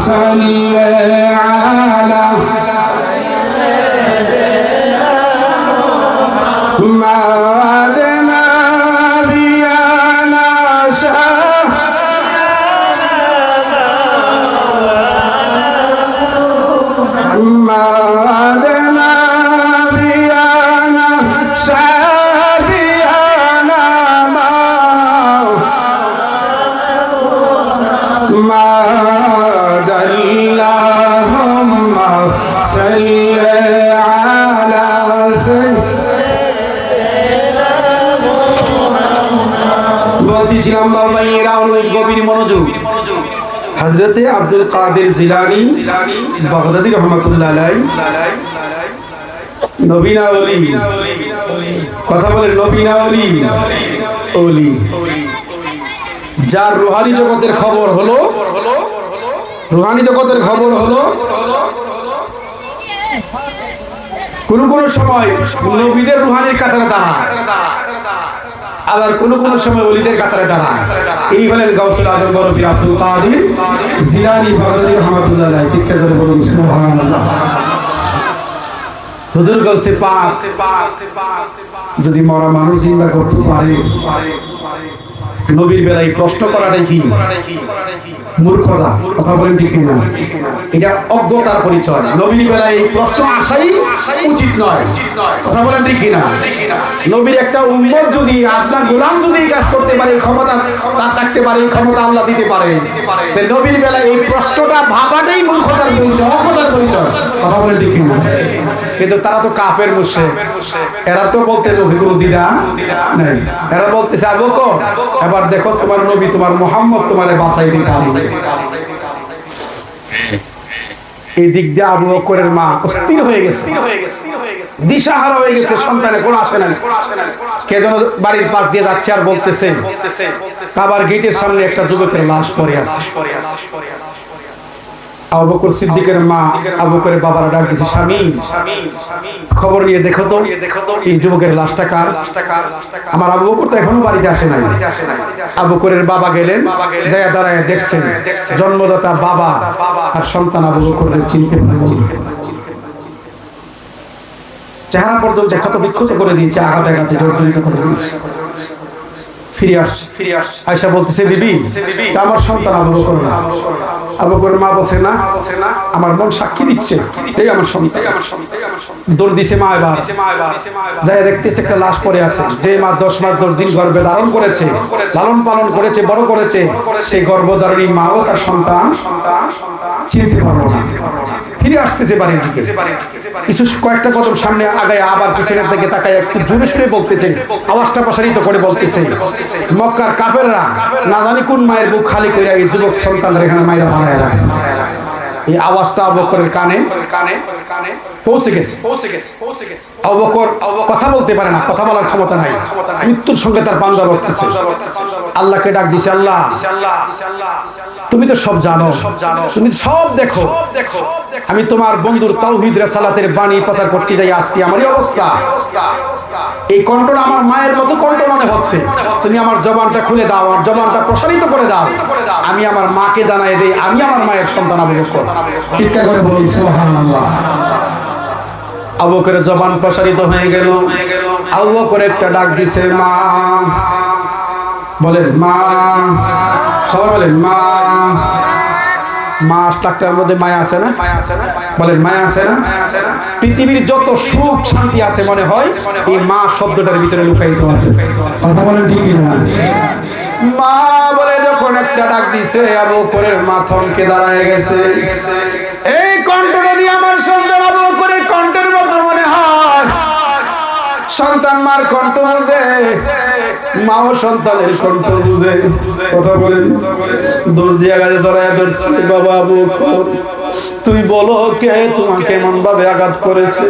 সাল্লি আলা মাওলানা বিয়ানা শাহ মাওলানা বিয়ানা শাদিয়ানা মাদাল্লাহুম্মা সাল্লি আলা বলতেছিলাম বাবা এরা অনেক গভীর মনোযোগ। হযরতে আব্দুল কাদের জিলানী বাগদাদী রহমাতুল্লাহ আলাইহি নবী না ওলি, কথা বলেন নবী না ওলি? ওলি। যার রুহানি জগতের খবর হলো, রুহানি জগতের খবর হলো কোন কোন সময় নবীদের রুহানির কাতারে দাঁড়ায়, আবার কোন কোন সময় ওলিদের কাতারে দাঁড়ায়। এই হলেন গাউসুল আজম বরফি আব্দুল কাদের জিলানী বাগদাদী রহমাতুল্লাহ আলাইহি। চিৎকার করে বলুন সুবহানাল্লাহ। হুজুর গাউসে পাক যদি মরা মানুষ চিন্তা করতে পারে, নবীর বেলায় প্রশ্ন করাটাই কি মূর্খতা, কথা বলেন ঠিক না? এটা অজ্ঞতার পরিচয়। নবীর বেলায় এই প্রশ্ন আসাই উচিত নয়, কথা বলেন ঠিক না? নবীর একটা উম্মত যদি, আপনার গোলাম যদি এই কাজ করতে পারে, ক্ষমতা তার থাকতে পারে, ক্ষমতা আল্লাহ দিতে পারে, নবীর বেলায় এই প্রশ্নটা ভাবাটাই মূর্খতার পরিচয়, অজ্ঞতার পরিচয়, কথা বলেন ঠিক না? কিন্তু তারা তো কাফের মুশরিক, এরা তো বলতে নবী কোনো দ্বিধা নাই। এরা বলতেছে আবু বকর এবার দেখো তোমার নবী তোমার মুহাম্মদ তোমারে বাঁচাই দিতে পারবে। এই দিক দিয়ে আবু বকরের মা অস্থির হয়ে গেছে, দিশাহারা হয়ে গেছে, সন্তানে কোনো আসে না। কে যেন বাড়ির পাশ দিয়ে যাচ্ছে আর বলতেছে কাবার গেটের সামনে একটা যুবকের লাশ পড়ে আছে। আবু বকর সিদ্দিকের মা আবু বকরের বাবার ডাক দিয়েছে, স্বামী খবর নিয়ে দেখো তো এই যুবকের লাশটা কার। আমার আবু বকর তো এখনো বাড়িতে আসে নাই। আবু বকরের বাবা গেলেন, যায়া দাঁড়ায় দেখছেন জন্মদাতা বাবা আর সন্তান আবু বকরের চিনতে পারেন। চেহারা পর্যন্ত ক্ষত বিক্ষত করে দিয়েছে, আঘাত আঘাতে জর্জরিত করে দিয়েছে। ফিরে আসছে, আয়েশা বলতেছে বিবি আমার সন্তান আবু বকর না। আবু বকরের মা বসে না, আমার মন সাক্ষী দিচ্ছে এই আমার সন্তান। দৌড় দিছে মা, এবার যাই দেখতেছে একটা লাশ পড়ে আছে। যে মা 10 মাস 10 দিন গর্ভে ধারণ করেছে, লালন পালন করেছে, বড় করেছে, সেই গর্ভধারণী মাও তার সন্তান চিনতে পারলো না। ফিরে আসতেছে বাড়ির দিকে, কিছু কয়েকটা কদম সামনে আগায় আবার পিছনের দিকে তাকায় একটু জোরে সুরে বলতেছে, আওয়াজটা প্রসারিত করে বলতেছে, মক্কার কাফেররা না জানি কোন মায়ের বুক খালি কইরা এই যুবক সন্তানরা এখানে মায়েরা বানায় রাখছে। এই আওয়াজটা আবু বকরের কানে পৌঁছে গেছে। আবু বকর কথা বলতে পারে না, কথা বলার ক্ষমতা নাই, মৃত্যুর সঙ্গে তার পাঞ্জা লড়তেছে। আল্লাহকে ডাক দিছে, আল্লাহ তুমি তো সব জানো, তুমি সব দেখো, আমি তোমার বন্ধুর তাওহীদ রিসালাতের বাণী প্রচার করতে যাই, আজকে আমারই অবস্থা। এই কণ্ঠটা আমার মায়ের মতো কণ্ঠ মনে হচ্ছে, তুমি আমার জবানটা খুলে দাও, আমার জবানটা প্রসারিত করে দাও, আমি আমার মাকে জানাই দেই আমি আমার মায়ের সন্তান আবু বকর। চিৎকার করে বলি সুবহানাল্লাহ। আবু বকরের জবান প্রসারিত হয়ে গেল। আবু বকর একটা ডাক দিছে, মা, বলেন মা, সবাই বলেন মা। মা ডাক্তারের মধ্যে মায়া আছে না? বলেন মায়া আছে না? পৃথিবীর যত সুখ শান্তি আছে মনে হয় এই মা শব্দটার ভিতরে লুকায়িত আছে, কথা বলেন ঠিক না? মা বলে যখন একটা ডাক দিছে, আবু বকরের মা থমকে দাঁড়ায় গেছে। এই কণ্ঠটা দিয়ে আমার সন্তান আবু বকরের কণ্ঠের মতো মনে হয়। সন্তান মার কণ্ঠ বুঝে, মাও সন্তানের কণ্ঠ বুঝে, কথা বলেন। দৌড় দিয়া গাছে জড়াইয়া ধরছে, বাবা আবু বকর তুমি বলো কে তোমাকে এমন ভাবে আঘাত করেছে,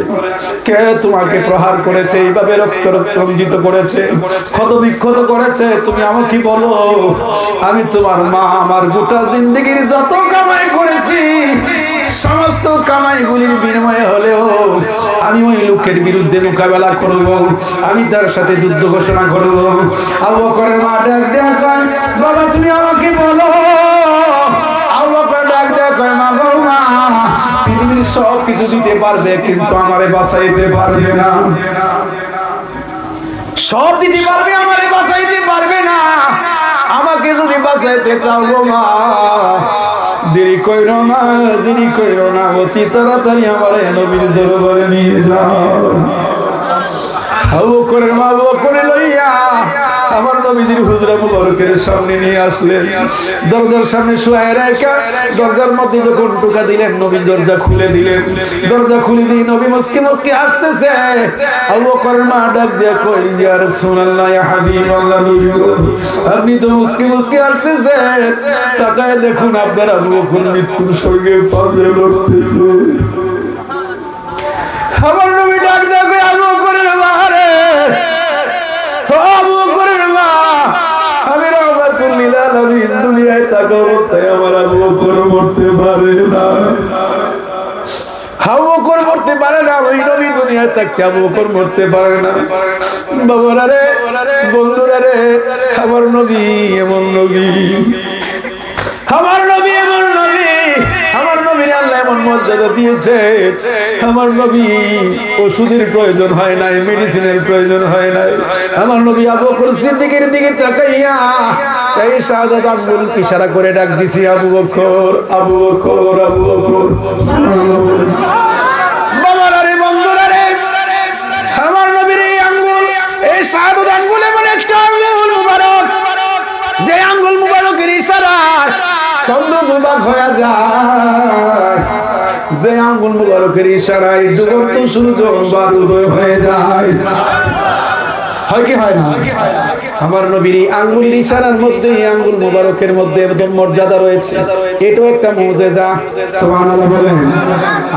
কে তোমাকে প্রহার করেছে, এইভাবে রক্ত রঞ্জিত করেছে, ক্ষত বিক্ষত করেছে, তুমি আমাকে বলো। আমি তোমার মা, আমার গোটা জিন্দগির যত কামাই করেছি সমস্ত কামাইগুলির বিনিময়ে হলেও আমি ওই লোকের বিরুদ্ধে মোকাবেলা করব, আমি তার সাথে যুদ্ধ ঘোষণা করব। আবু বকরের মা ডাক দেয়া কয়, বাবা তুমি আমাকে বলো। আবু বকর ডাক দেয়া কয়, মা গো মা, পৃথিবীর সব কিছু দিতে পারবে কিন্তু আমারে বাঁচাইতে পারবে না। সব দিতে পারবে, আমারে বাঁচাইতে পারবে না। আমাকে যদি বাঁচাইতে চাও গো মা, দেরি কইরো না, দেরি কইরো না, অতি তাড়াতাড়ি আমার নবীর দরবারে নিয়ে যাও। আবু বকরের মা আবু বকরে লইয়া আমার নবীজির হুজরা মুবারকের সামনে নিয়ে আসলেন। দরজার সামনে শুয়ে রাখা, দরজার মধ্যে যখন টোকা দিলেন, নবী দরজা খুলে দিলেন। দরজা খুলে দিয়ে নবী মুস্কি মুস্কি হাসতেছে। আবু বকরের মা ডাক দিয়ে কই, ইয়া রাসূলুল্লাহ, ইয়া হাবিবাল্লাহ, নবী আপনি তো মুস্কি মুস্কি হাসতেছেন, তাকায় দেখুন আপনার আবু বকর মৃত্যুর সঙ্গে পাঞ্জা লড়তেছে। আমার নবী ডাক দিয়ে কই, আবু বকরের মা রে, আবু বকরের মা, আমি রাহমাতুল লিল আলামিন, দুনিয়ায় থাকা অবস্থায় আমার আবু বকর মরতে পারে না। আবু বকর মরতে পারে না, ওই নবী দুনিয়ায় থাকতে আবু বকর মরতে পারে না। বাবারা রে, বন্ধুরা রে, আমার নবী এমন নবী, আমার নবী এমন নবী, আমার নবীর আল্লাহ এমন মর্যাদা দিয়েছে। আমার নবী ওষুধের প্রয়োজন হয় নাই, মেডিসিনের প্রয়োজন হয় নাই। আমার নবী আবু বকর সিদ্দিকের দিকে তাকাইয়া এই শাহাদাত আঙ্গুল ইশারা করে ডাক দিছি, আবু বকর, আবু বকর, আবু বকর। বাবারা রে, বন্ধুরা রে, আমার নবীর এই আঙ্গুল, এই শাহাদাত আঙ্গুল এমন একটা আঙ্গুল মুবারক, যে আঙ্গুল মুবারকের ইশারায় চন্দ্র দুভাগ হয়ে যায়, যে আঙ্গুল মুবারকের ইশারায় ডুবন্ত সূর্য বারুদয় হয়ে যায়। হয় কি হয় না? আমার নবীর আঙ্গুলের ইশারার মধ্যে, আঙ্গুল মুবারকের মধ্যে একদম মর্যাদা রয়েছে। এটাও একটা মুজিজা, সুবহানাল্লাহ বলেন।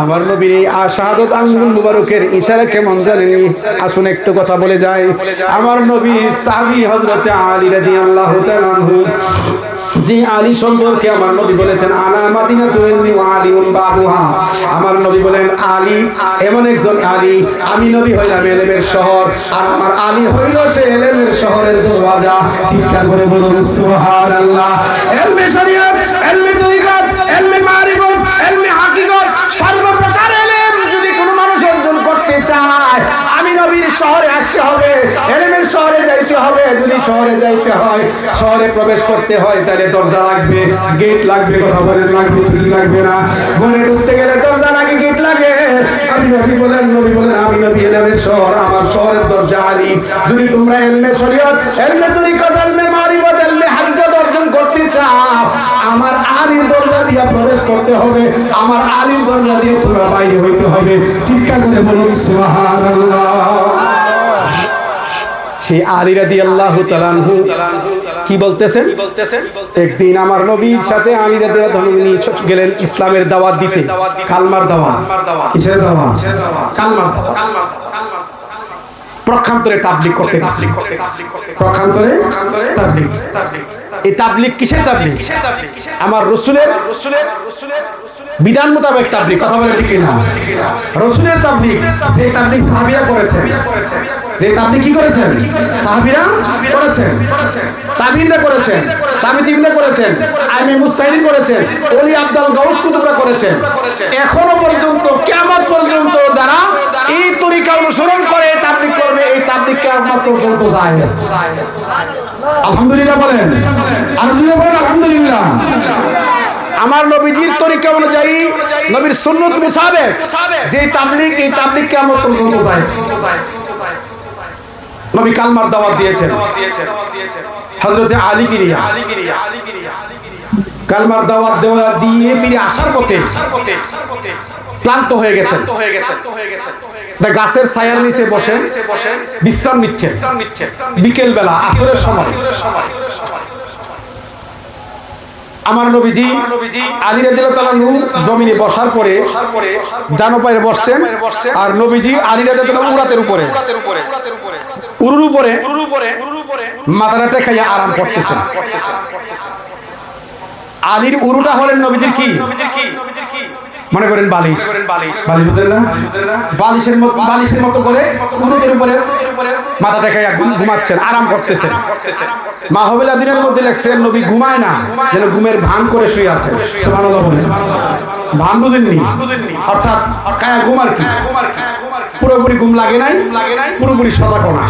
আমার নবীর এই শাহাদাত আঙ্গুল মুবারকের ইশারা কেমন জানেন? আসুন একটু কথা বলে যাই। আমার নবী সাহাবী হযরত আলী রাদিয়াল্লাহু তাআলা আনহু, যে আলী সম্পর্কে আমার নবী বলেছেন, আনা মাদিনাতুল ইলমি ওয়া আলিউন বাবুহা। আমার নবী বলেন, আলী এমন একজন আলী, আমি নবী হইলাম ইলমের শহর, আর আমার আলী হইল সে ইলমের শহরের দরওয়াজা। চিৎকার করে বলুন সুবহানাল্লাহ। ইলমে শরীয়ত, ইলমে তরিকত, ইলমে মারিফত, ইলমে হাকিকত, সর্বপ্রকার ইলম যদি কোনো মানুষ অর্জন করতে চায়, আমি নবীর শহরে আসতে হবে, ইলমের শহরে যাইতে হবে। যদি শহরে যাইতে হয়, শহরে প্রবেশ করতে হয়, তাহলে দরজা লাগবে, গেট লাগবে। কথা বলেন, লাগবে কি লাগবে না? ঘরে ঢুকতে গেলে দরজা লাগে, গেট লাগে। আমি নবী বলেন, নবী বলেন, আমি নবী ইলমের শহর, আমার শহরের দরজা আলী। যদি তোমরা ইলমে শরীয়ত, ইলমে তরিকত, ইলমে মারিফত, ইলমে হাকিকত অর্জন করতে চাও, আমার আলীর দরজা দিয়ে প্রবেশ করতে হবে, আমার আলীর দরজা দিয়ে তোমরা বাইরে হইতে হবে। চিৎকার করে বলুন সুবহানাল্লাহ। সেই আলী রাদিয়াল্লাহু তাআলা আনহু কি বলতেছেন? একদিন আমার নবীর সাথে আলী রাদিয়াল্লাহু তাআলা নিয়ে গেলেন ইসলামের দাওয়াত দিতে। কালমার দাওয়াত। কিসের দাওয়াত? কালমার দাওয়াত। পক্ষান্তরে তাবলীগ করতে গেছে। পক্ষান্তরে তাবলীগ। এই তাবলীগ কিসের তাবলীগ? আমার রাসূলের বিধান মোতাবেক তাবলীগ। কথা বলে ঠিক না? রাসূলের তাবলীগ, সেই তাবলীগ সাহাবীরা করেছেন। যে তাবলীগ কি করেছেন? সাহাবীরা করেছেন, তাবিঈনরা করেছেন, তাবিঈনরা করেছেন, আইমে মুস্তাহিদিন করেছেন, ওলি আব্দুল গাউস কুতুবরা করেছেন। এখনো পর্যন্ত কিয়ামত পর্যন্ত যারা এই তরিকা অনুসরণ করে তাবলীগ করবে, এই তাবলীগ কিয়ামত পর্যন্ত জায়েজ। আলহামদুলিল্লাহ বলেন, আর জোরে বলেন আলহামদুলিল্লাহ। আমার নবীজির তরিকা অনুযায়ী, নবীর সুন্নাত মোতাবেক যে তাবলীগ, এই তাবলীগ কিয়ামত পর্যন্ত জায়েজ। নবী কালমার দাওয়াত দিয়েছেন হযরত আলী কে নিয়ে। কালমার দাওয়াত দেওয়া দিয়ে ফিরে আসার পথে ক্লান্ত হয়ে গেছেন। গাছের ছায়ার নিচে বসে বিশ্রাম নিচ্ছেন। বিকেল বেলা, আসরের সময়। আমার নবীজি আলী রাদিয়াল্লাহু তাআলা জমিনে বসার পরে জানপায়ে বসছেন, আর নবীজি আলী রাদিয়াল্লাহু তাআলা উরাতের উপরে, উরুর উপরে মাথাটা টেকাইয়া আরাম করতেছেন। আলীর উরুটা হলেন নবীজির কি? মনে করেন বালিশ, বালিশ বুঝেন না, বালিশের মতো করে পুরুতের উপরে মাথা দেখায় ঘুমাচ্ছেন, আরাম করতেছেন। মাহবিলা দিনের মধ্যে লেখছেন নবী ঘুমায় না, যেন ঘুমের ভান করে শুয়ে আছে। সুবহানাল্লাহ বলেন। ভান বুঝেননি, অর্থাৎ কায়া ঘুম আর কি, পুরোপুরি ঘুম লাগে নাই, পুরোপুরি সজাগ না,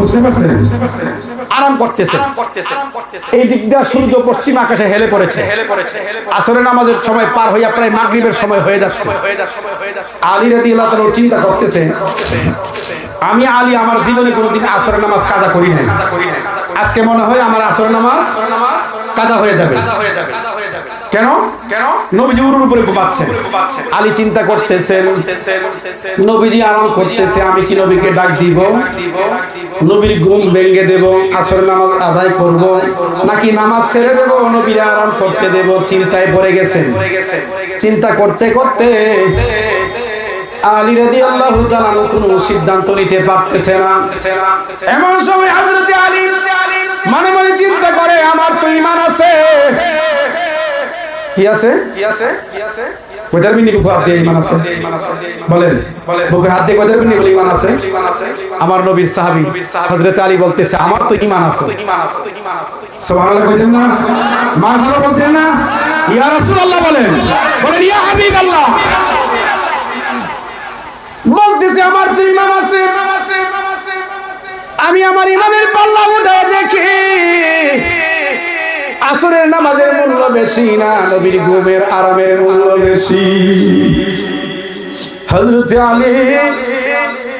বুঝতে পারছেন? আরাম করতেছে। এই দিক দিয়ে সূর্য পশ্চিম আকাশে হেলে পড়েছে। আসরের নামাজের সময় পার হইয়া প্রায় মাগরিবের সময় হয়ে যাচ্ছে। আলী রাদিয়াল্লাহু তাআলা চিন্তা করতেছে, আমি আলী আমার জীবনে কোনোদিন আসরের নামাজ কাজা করি নাই, আজকে মনে হয় আমার আসরের নামাজ কাজা হয়ে যাবে। কেন? নবীজি উরুর উপরে ঘুমাচ্ছেন। আলী চিন্তা করতেছেন, নবীজি আরাম করতেছে, আমি কি নবীকে ডাক দিব, নবীর ঘুম ভেঙে দেব, আসর নামাজ আদায় করব, নাকি নামাজ ছেড়ে দেব, নবীর আরাম করতে দেব? চিন্তায় পড়ে গেছেন। চিন্তা করতে করতে আলী রাদিয়াল্লাহু তাআলা কোনো সিদ্ধান্ত নিতে পারতেছে না। এমন সময় হযরত আলী মনে মনে চিন্তা করে, আমার তো ঈমান আছে। কি আছে? কয়টার বিনি বুকে হাত দিয়ে ঈমান আছে? বলেন, বুকে হাত দিয়ে কয়টার বিনি বলে ঈমান আছে? আমার নবীর সাহাবী হযরত আলী বলতেছে, আমার তো ঈমান আছে। সুবহানাল্লাহ কইতেন না? মারহাবা বলতেন না? ইয়া রাসূলুল্লাহ বলেন, ইয়া হাবিবাল্লাহ বলতেছে, আমার তো ঈমান আছে। আমি আমার ঈমানের পাল্লা উঠায় দেখি আসরের নামাজের মূল্য বেশি না, নবীর ঘুমের আরামের মূল্য বেশি। হযরত আলী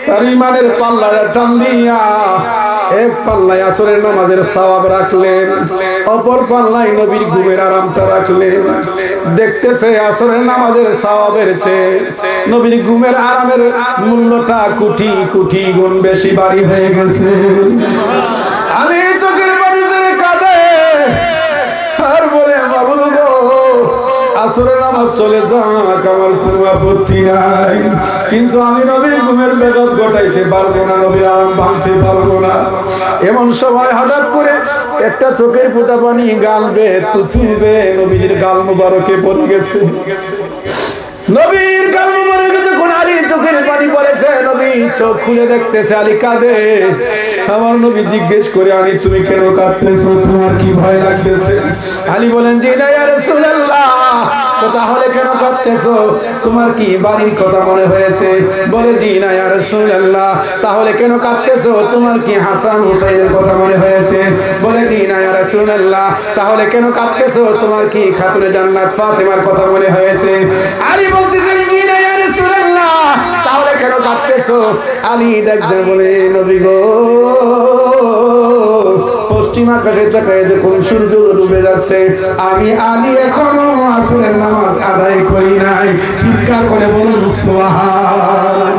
তার ঈমানের পাল্লাটা টান দিয়া এক পাল্লায় আসরের নামাজের সওয়াব রাখলেন, অপর পাল্লায় নবীর ঘুমের আরামটা রাখলেন। দেখতেছে আসরের নামাজের সওয়াবের চেয়ে নবীর ঘুমের আরামের মূল্যটা কোটি কোটি গুণ বেশি বাড়ি হয়ে গেছে। আলী চোখের পানি ছেড়ে কাঁদে আর বলে, মাবুদ গো, আসরের নামাজ চলে যাক, আমার কোনো আপত্তি নাই, কিন্তু আমি নবীর ঘুমের বেগত ঘটাইতে পারবো না, নবীর আরাম ভাঙতে পারবো না। এমন সময় হঠাৎ করে একটা চোখের ফোঁটা পানি গাল বেয়ে তুথুবে নবীর গাল মুবারকে পড়ে গেছে। নবীর গাল মুবারকে যখন আলীর চোখের পানি পড়েছে, নবী চোখ খুলে দেখতেছে আলী কাঁদে। আমার নবী জিজ্ঞেস করে, আলী তুমি কেন কাঁদতেছো, তোমার কি ভয় লাগতেছে? আলী বলেন, জি না ইয়া রাসূলুল্লাহ। তো তাহলে কেন কাঁদতেছো, তোমার কি বাড়ির কথা মনে হয়েছে? বলে, জি না ইয়া রাসূলুল্লাহ। তাহলে কেন কাঁদতেছো, তোমার কি হাসান হুসাইনের কথা মনে হয়েছে? বলে, জি না ইয়া রাসূলুল্লাহ। তাহলে কেন কাঁদতেছো, তোমার কি খাতুনে জান্নাত ফাতেমার কথা মনে হয়েছে? আলী বলতেছেন, জি না ইয়া রাসূলুল্লাহ। তাহলে কেন কাঁদতেছো? আলী ডাকতে বলে, নবী গো, পশ্চিম আকাশে তাকায় দেখুন সূর্য ডুবে যাচ্ছে, আমি আলী এখনো আসরের নামাজ আদায় করি নাই। চিৎকার করে বলুন সুবহানাল্লাহ।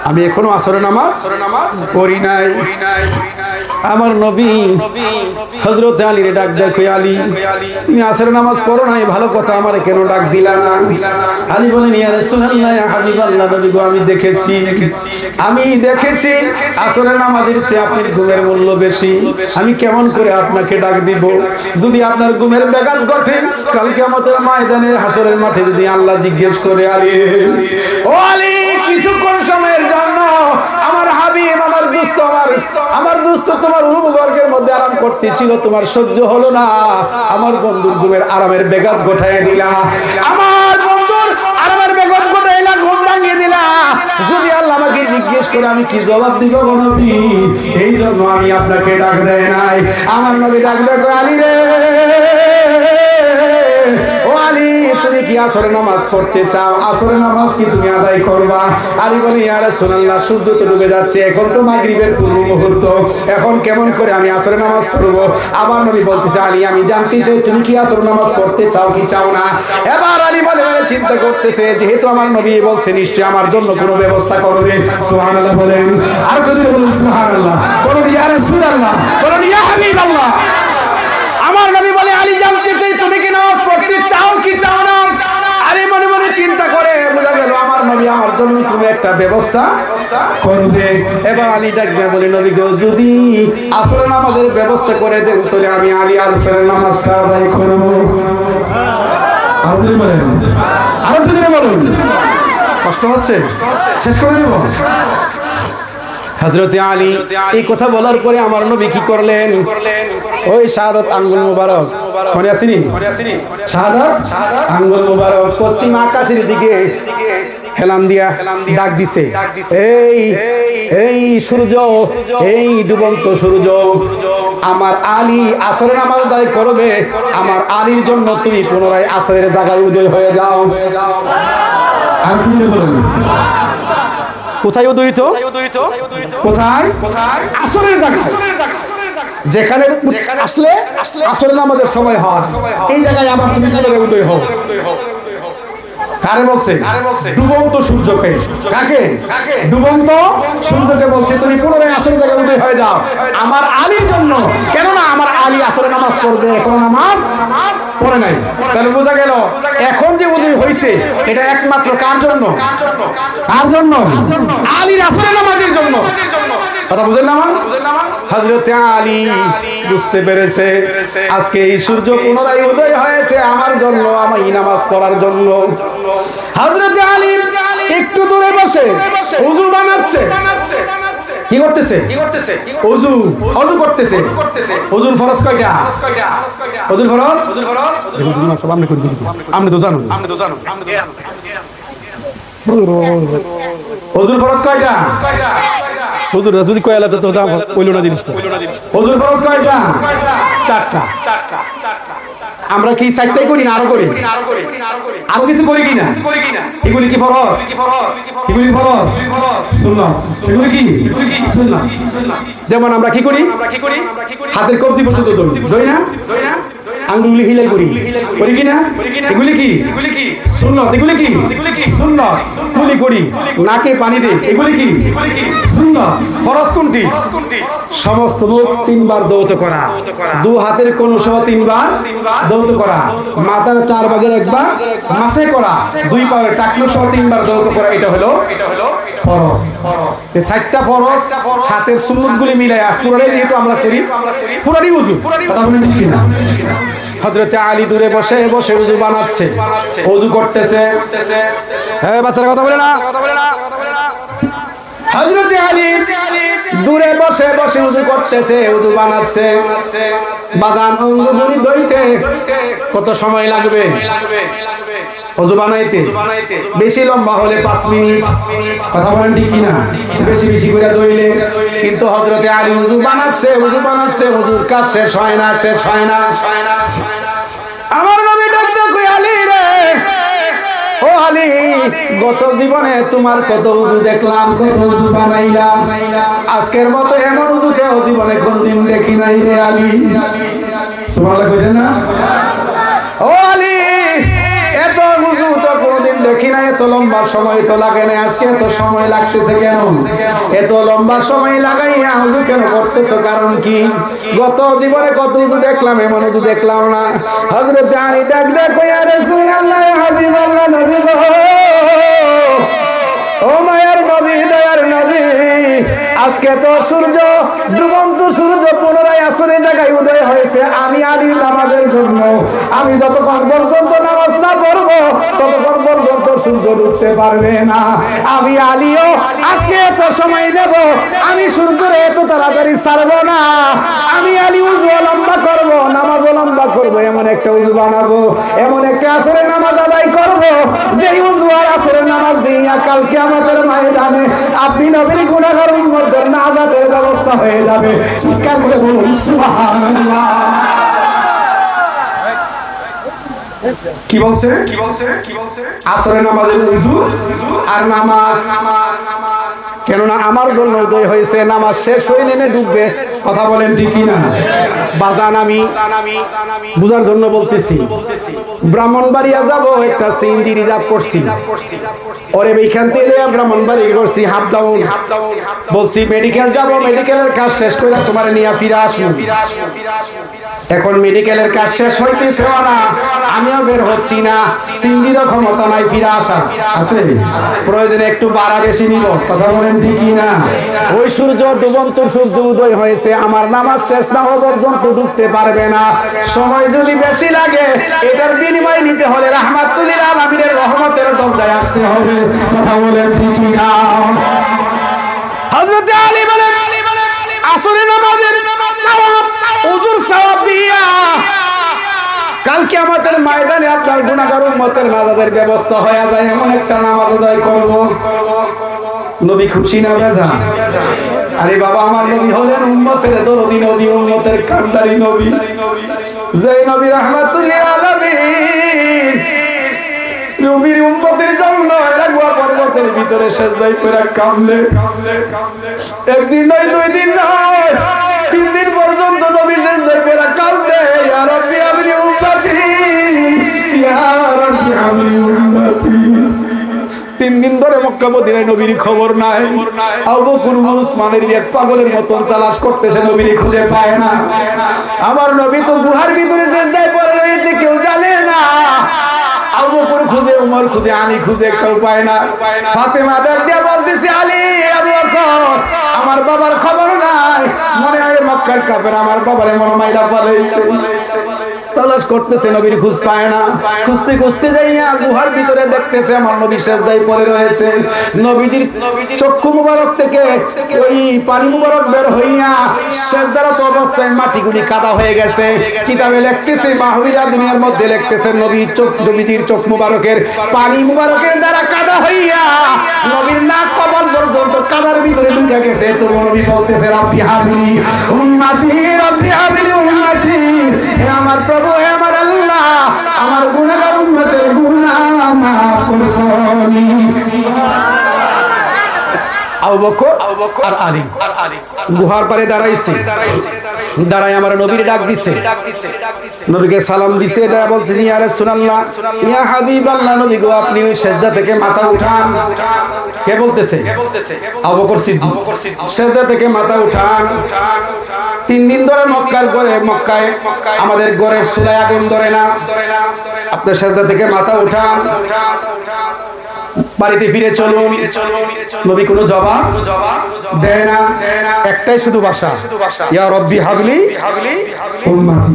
আমি এখনো আসরের নামাজ পড়ি নাই। আমার নবী হযরত আলীর ডাক দেখো, আলী তুমি আসরের নামাজ পড়ো নাই, ভালো কথা, আমারে কেন ডাক দিলা না? আলী বলেন, ইয়া রাসূলুল্লাহ, ইয়া হাবিবাল্লাহ, নবী গো, আমি দেখেছি আসরের নামাজের চেয়ে আপনার ঘুমের মূল্য বেশি। আমি কেমন করে আপনাকে ডাক দিব? যদি আপনার ঘুমের ব্যাঘাত ঘটে, কাল কিয়ামতের ময়দানে হাসরের মাঠে যদি আল্লাহ জিজ্ঞেস করে, আলী ও আলী, কিছুক্ষণ সময়ের জন্য আমার হাবিব, আমার দোস্ত তোমার উরুবর্গের মধ্যে আরাম করতেছিল, তোমার সহ্য হলো না, আমার বন্ধুর ঘুমের আরামের ব্যাঘাত ঘটায় দিলা, আমার বন্ধুর আরামের ব্যাঘাত ঘটাইলা, ঘুম ভাঙিয়ে দিলা। যদি আল্লাহ আমাকে জিজ্ঞেস করে, আমি কি জবাব দিব গো নবী? এই জন্য আমি আপনাকে ডাক দেয় নাই। আমার নবী ডাক দেখো, আলী রে, ও আলী, তুমি কি আসরের নামাজ পড়তে চাও? আসরের নামাজ কি তুমি আদায় করবা? আলী বলে, ইয়া রাসূলুল্লাহ, সূর্য তো ডুবে যাচ্ছে, এখন তো মাগরিবের পূর্ব মুহূর্ত, এখন কেমন করে আমি আসরের নামাজ পড়বো? আবার নবী বলতেছে, আলী, আমি জানতে চাই তুমি কি আসরের নামাজ পড়তে চাও কি চাও না? এবার আলী বলে চিন্তা করতেছে, যেহেতু আমার নবী বলছে, নিশ্চয় আমার জন্য কোনো ব্যবস্থা করবে। সুবহানাল্লাহ বলেন, আর যদি বলুন সুবহানাল্লাহ, বলুন ইয়া রাসূলুল্লাহ, বলুন ইয়া হাবিবাল্লাহ। আমার নবী বলে, আলী, জানতে চাই তুমি কি নামাজ পড়তে চাও কি চাও না? আলী মনে মনে চিন্তা করে, বোঝা গেল আমার নবী আমার জন্য কোনো একটা ব্যবস্থা করবে। এবার আলী ডাকবে, বলে, নবী গো, যদি আসরের নামাজের ব্যবস্থা করে দেন, তাহলে আমি আলী আসরের নামাজটা আদায় করব। আরো জোরে বলেন, আরো জোরে বলুন। কষ্ট হচ্ছে, শেষ করে দেব। হযরত আলী এই কথা বলার পরে আমার নবী কি করলেন? ওই শাহাদাত আঙ্গুল মুবারক মনে আসেনি? শাহাদাত আঙ্গুল মুবারক পশ্চিম আকাশের দিকে হেলান দিয়া ডাক দিছে, এই এই সূর্য, এই ডুবন্ত সূর্য, আমার আলী আসরের নামাজ আদায় করবে, আমার আলীর জন্য তুমি পুনরায় আসরের জায়গায় উদয় হয়ে যাও। আর কি বলেন? কোথায় উদয়িত? কোথায়? আসরের জায়গায়, যেখানে আসলে আসরের নামাজের সময় হয়, এই জায়গায় আবার তুমি উদয় হও। কারে বলছে? ডুবন্ত সূর্যকে। কাকে? ডুবন্ত সূর্যকে বলছে তুমি পুনরায় আসরের জায়গায় উদয় হয়ে যাও আমার আলীর জন্য। কেননা আমার আলী আসরের নামাজ পড়বে, এখন নামাজ পড়ে নাই। তাহলে বোঝা গেল এখন যে উদয় হয়েছে এটা একমাত্র কার জন্য? কার জন্য? আলীর আসরের নামাজের জন্য। কথা বুঝলেন না? হযরত আলী বুঝতে পেরেছে আজকে এই সূর্য পুনরায় উদয় হয়েছে আমার জন্য, আমি নামাজ পড়ার জন্য। হযরত আলী একটু দূরে বসে ওযু বানাচ্ছে। কি করতেছে? ওযু করতেছে। ওযুর ফরজ কয়টা? ওযুর ফরজ আপনি তো জানেন। ওযুর ফরজ কয়টা? হুজুর যদি কয় আলাদা তো কইলো না জিনিসটা। ওযুর ফরজ কয়টা? চারটা। আমরা কি চারটাই করি না আরো করি? আরো কিছু করি কিনা? এগুলি কি ফরজ? এগুলি ফরজ সুন্নাত। এগুলি কি সুন্নাত? যেমন আমরা কি করি? হাতের কবজি পর্যন্ত ধরি না, আঙ্গুলি হিলাই করি কিনা? এগুলি কি সুন্নাত? এগুলি কি সুন্নাত? কুলি করি, নাকে পানি দেই, এগুলি কি সুন্নাত? ফরজ কোনটি? সমস্ত মুখ তিনবার দৌত করা, দু হাতের কোন সহ তিনবার দৌত করা, মাথার 4 ভাগের 1 ভাগ মাসে করা, দুই পায়ের টাকলু সহ তিনবার দৌত করা, এটা হলো ফরজ। এই 4টা ফরজ সাথে সুন্নাতগুলি মিলায়া পুরাটাই যেহেতু আমরা করি, পুরাটাই ওযু। কথা বলেন ঠিক কিনা? হযরত আলী দূরে বসে বসে ওযু বানাচ্ছে, ওযু করতেছে। হ্যাঁ বাচ্চারা কথা বলে না। হযরত আলী দূরে বসে বসে ওযু করতেছে, ওযু বানাচ্ছে। বাজান অঙ্গগুলি ধুইতে কত সময় লাগবে? ওযু বানাইতে বেশি লম্বা হলে 5 মিনিট। কথা বলেন ঠিক কিনা? বেশি বেশি করে ধুইলে। কিন্তু হযরত আলী ওযু বানাচ্ছে, ওযুর কাজ শেষ হয় না। আমার নবী ডাকতে কই, আলী রে, ও আলী, গত জীবনে তোমার কত ওযু দেখলাম, কত ওযু বানাইলাম, আজকের মতো এমন ওযু তো জীবনে কোনদিন দেখি নাই রে আলী। সুবহানাল্লাহ কইছেন না? ও আলী, এত ওযু তো কোনদিন দেখি নাই, এত লম্বা সময় তো লাগে না, আজকে এত সময় লাগতেছে কেন? এত লম্বা সময় লাগাইয়া ওযু কেন করতেছো? কারণ কি? গত জীবনে কত ওযু দেখলাম, এমন ওযু দেখলাম না। হযরত আলী ডাক দেয়, ইয়া রাসূলুল্লাহ, ইয়া হাবিবাল্লাহ, নবী গো, ও মায়ার নবী, দয়ার নবী, আজকে তো সূর্য, ডুবন্ত সূর্য পুনরায় আসরের জায়গায় উদয় হয়েছে আমি আলীর নামাজের জন্য। আমি যতক্ষণ পর্যন্ত নামাজ না পড়বো ততক্ষণ পর্যন্ত সূর্য ডুবতে পারবে না। আমি আলীও আজকে এত সময় নেব, আমি সূর্যের এত তাড়াতাড়ি ছাড়বো না। আমি আলী ওযু লম্বা করবো, নামাজ লম্বা করবো, এমন একটা ওযু বানাবো, এমন একটা আসরের নামাজ আদায় করবো, যেই ওযু আর আসরের নামাজ দিয়া কালকে আমাদের ময়দানে আপনি নবীর গুনাহগার উম্মতদের নাজাতের ব্যবস্থা হয়ে যাবে। চিৎকার করে বলুন সুবহানাল্লাহ। কি বলছে? আসরের নামাজের ওযু আর নামাজ। কেননা আমার জন্য উদয় হয়েছে, নামাজ শেষ হয়ে নেমে ডুববে। কথা বলেন ঠিক কিনা? বাজান আমি বুঝার জন্য বলতেছি। ব্রাহ্মণবাড়িয়া যাব, একটা সিএনজি রিজার্ভ করছি, ওরে এইখান থেকে ব্রাহ্মণবাড়িয়া করছি হাফ ডাউন, বলছি মেডিকেল যাব, মেডিকেলের কাজ শেষ করে তোমার নিয়ে ফিরে আসবো। এখন মেডিকেলের কাজ শেষ হইতেছে না, আমিও বের হচ্ছি না, সিন্দিরও ক্ষমতা নাই ফিরে আসার। আছে প্রয়োজনে একটু বাড়া বেশি নিব, কথা বলেন ঠিকই না? ওই সূর্য ডুবন্ত সূর্য উদয় হয়েছে, আমার নামাজ শেষ না হওয়া পর্যন্ত ঢুকতে পারবে না। সময় যদি বেশি লাগে, এটার বিনিময় নিতে হলে রাহমাতুল লিল আলামিনের রহমতের দরজায় আসতে হবে, কথা বলেন ঠিকই না? হযরত আলী বলেন আসরের নামাজের সওয়াব ওযুর সওয়াব দিয়া কালকে আমাদের ময়দানে আপনার গুনাহগার উম্মতের নামাজের ব্যবস্থা হয়ে যায়, এমন একটা নামাজ আদায় করব। নবী খুশি না বেজার? আরে বাবা, আমার নবী হলেন উম্মতের দরদি নবী, উম্মতের কান্ডারি নবী, যে নবী রাহমাতুল লিল আলামিন নবীর উম্মতের জন্য রাগওয়া পর্বতের ভিতরে সেজদায় করে কামলে। একদিন নয়, দুই দিন নয়, 3 দিন পর্যন্ত নবী সেজদায় করে কামলে। ইয়া রাব্বি হাবলি উম্মতি, ইয়া রাব্বি হাবলি উম্মতি। 3 দিন ধরে মক্কা মদিনায় নবীর খবর নাই। আবু বকর উসমানের এক পাগলের মতন তালাশ করতেছে, নবীর খুঁজে পায় না। আমার নবী তো গুহার ভিতরে সেজদায় পড়ে রয়েছে, কেউ জানে না। আবু বকর খুঁজে, উমর খুঁজে, আলী খুঁজে, কেউ পায় না। ফাতেমা ডাক দিয়া বলতেছে, আলী, আবু বকর, আমার বাবার খবর নাই, মনে হয় মক্কার কাফের আমার বাবারে মনে মাইরা পালাইছে। তালাশ করতেছে, নবীর খোঁজ পায় না। খুঁজতে খুঁজতে যাইয়া গুহার ভিতরে দেখতেছে আমার নবী সেজদায় পড়ে রয়েছে। নবীজির চক্ষু মুবারক থেকে ওই পানি মুবারক বের হইয়া সেজদারত অবস্থায় মাটিগুলি কাদা হয়ে গেছে। কিতাবে লিখতেছে, মাহবিরা দুনিয়ার মধ্যে লিখতেছে, নবীজির চোখ মুবারকের পানি মুবারকের দ্বারা কাদা হইয়া নবীর নাক কপাল পর্যন্ত কাদার ভিতরে ঢুকে গেছে। তো নবী বলতেছে, রাব্বি হাবলি উম্মতি, রাব্বি হাবলি উম্মতি, হে আমার প্রভু, হে আমার আল্লাহ, আমার গুনাহগার উম্মতের গুনাহ মাফ করুন। আবু বকর আর আলী গুহার পারে দাঁড়াইছে, দাঁড়ায় আমার নবীর ডাক দিছে, নবীকে সালাম দিছে, এটা বলতেছি, ইয়া রাসূলুল্লাহ, ইয়া হাবিবাল্লাহ, নবী গো, আপনি ওই সিজদা থেকে মাথা উঠান। কে বলতেছে? আবু বকর সিদ্দিক। সিজদা থেকে মাথা উঠান। 3 দিন ধরে মক্কায় আমাদের ঘরের চুলায় আগুন ধরে না, আপনি সিজদা থেকে মাথা উঠান, বাড়িতে ফিরে চলুন। নবী কোনো জবাব দেয় না, একটাই শুধু ভাষা, ইয়া রাব্বি হাবলি উম্মতি।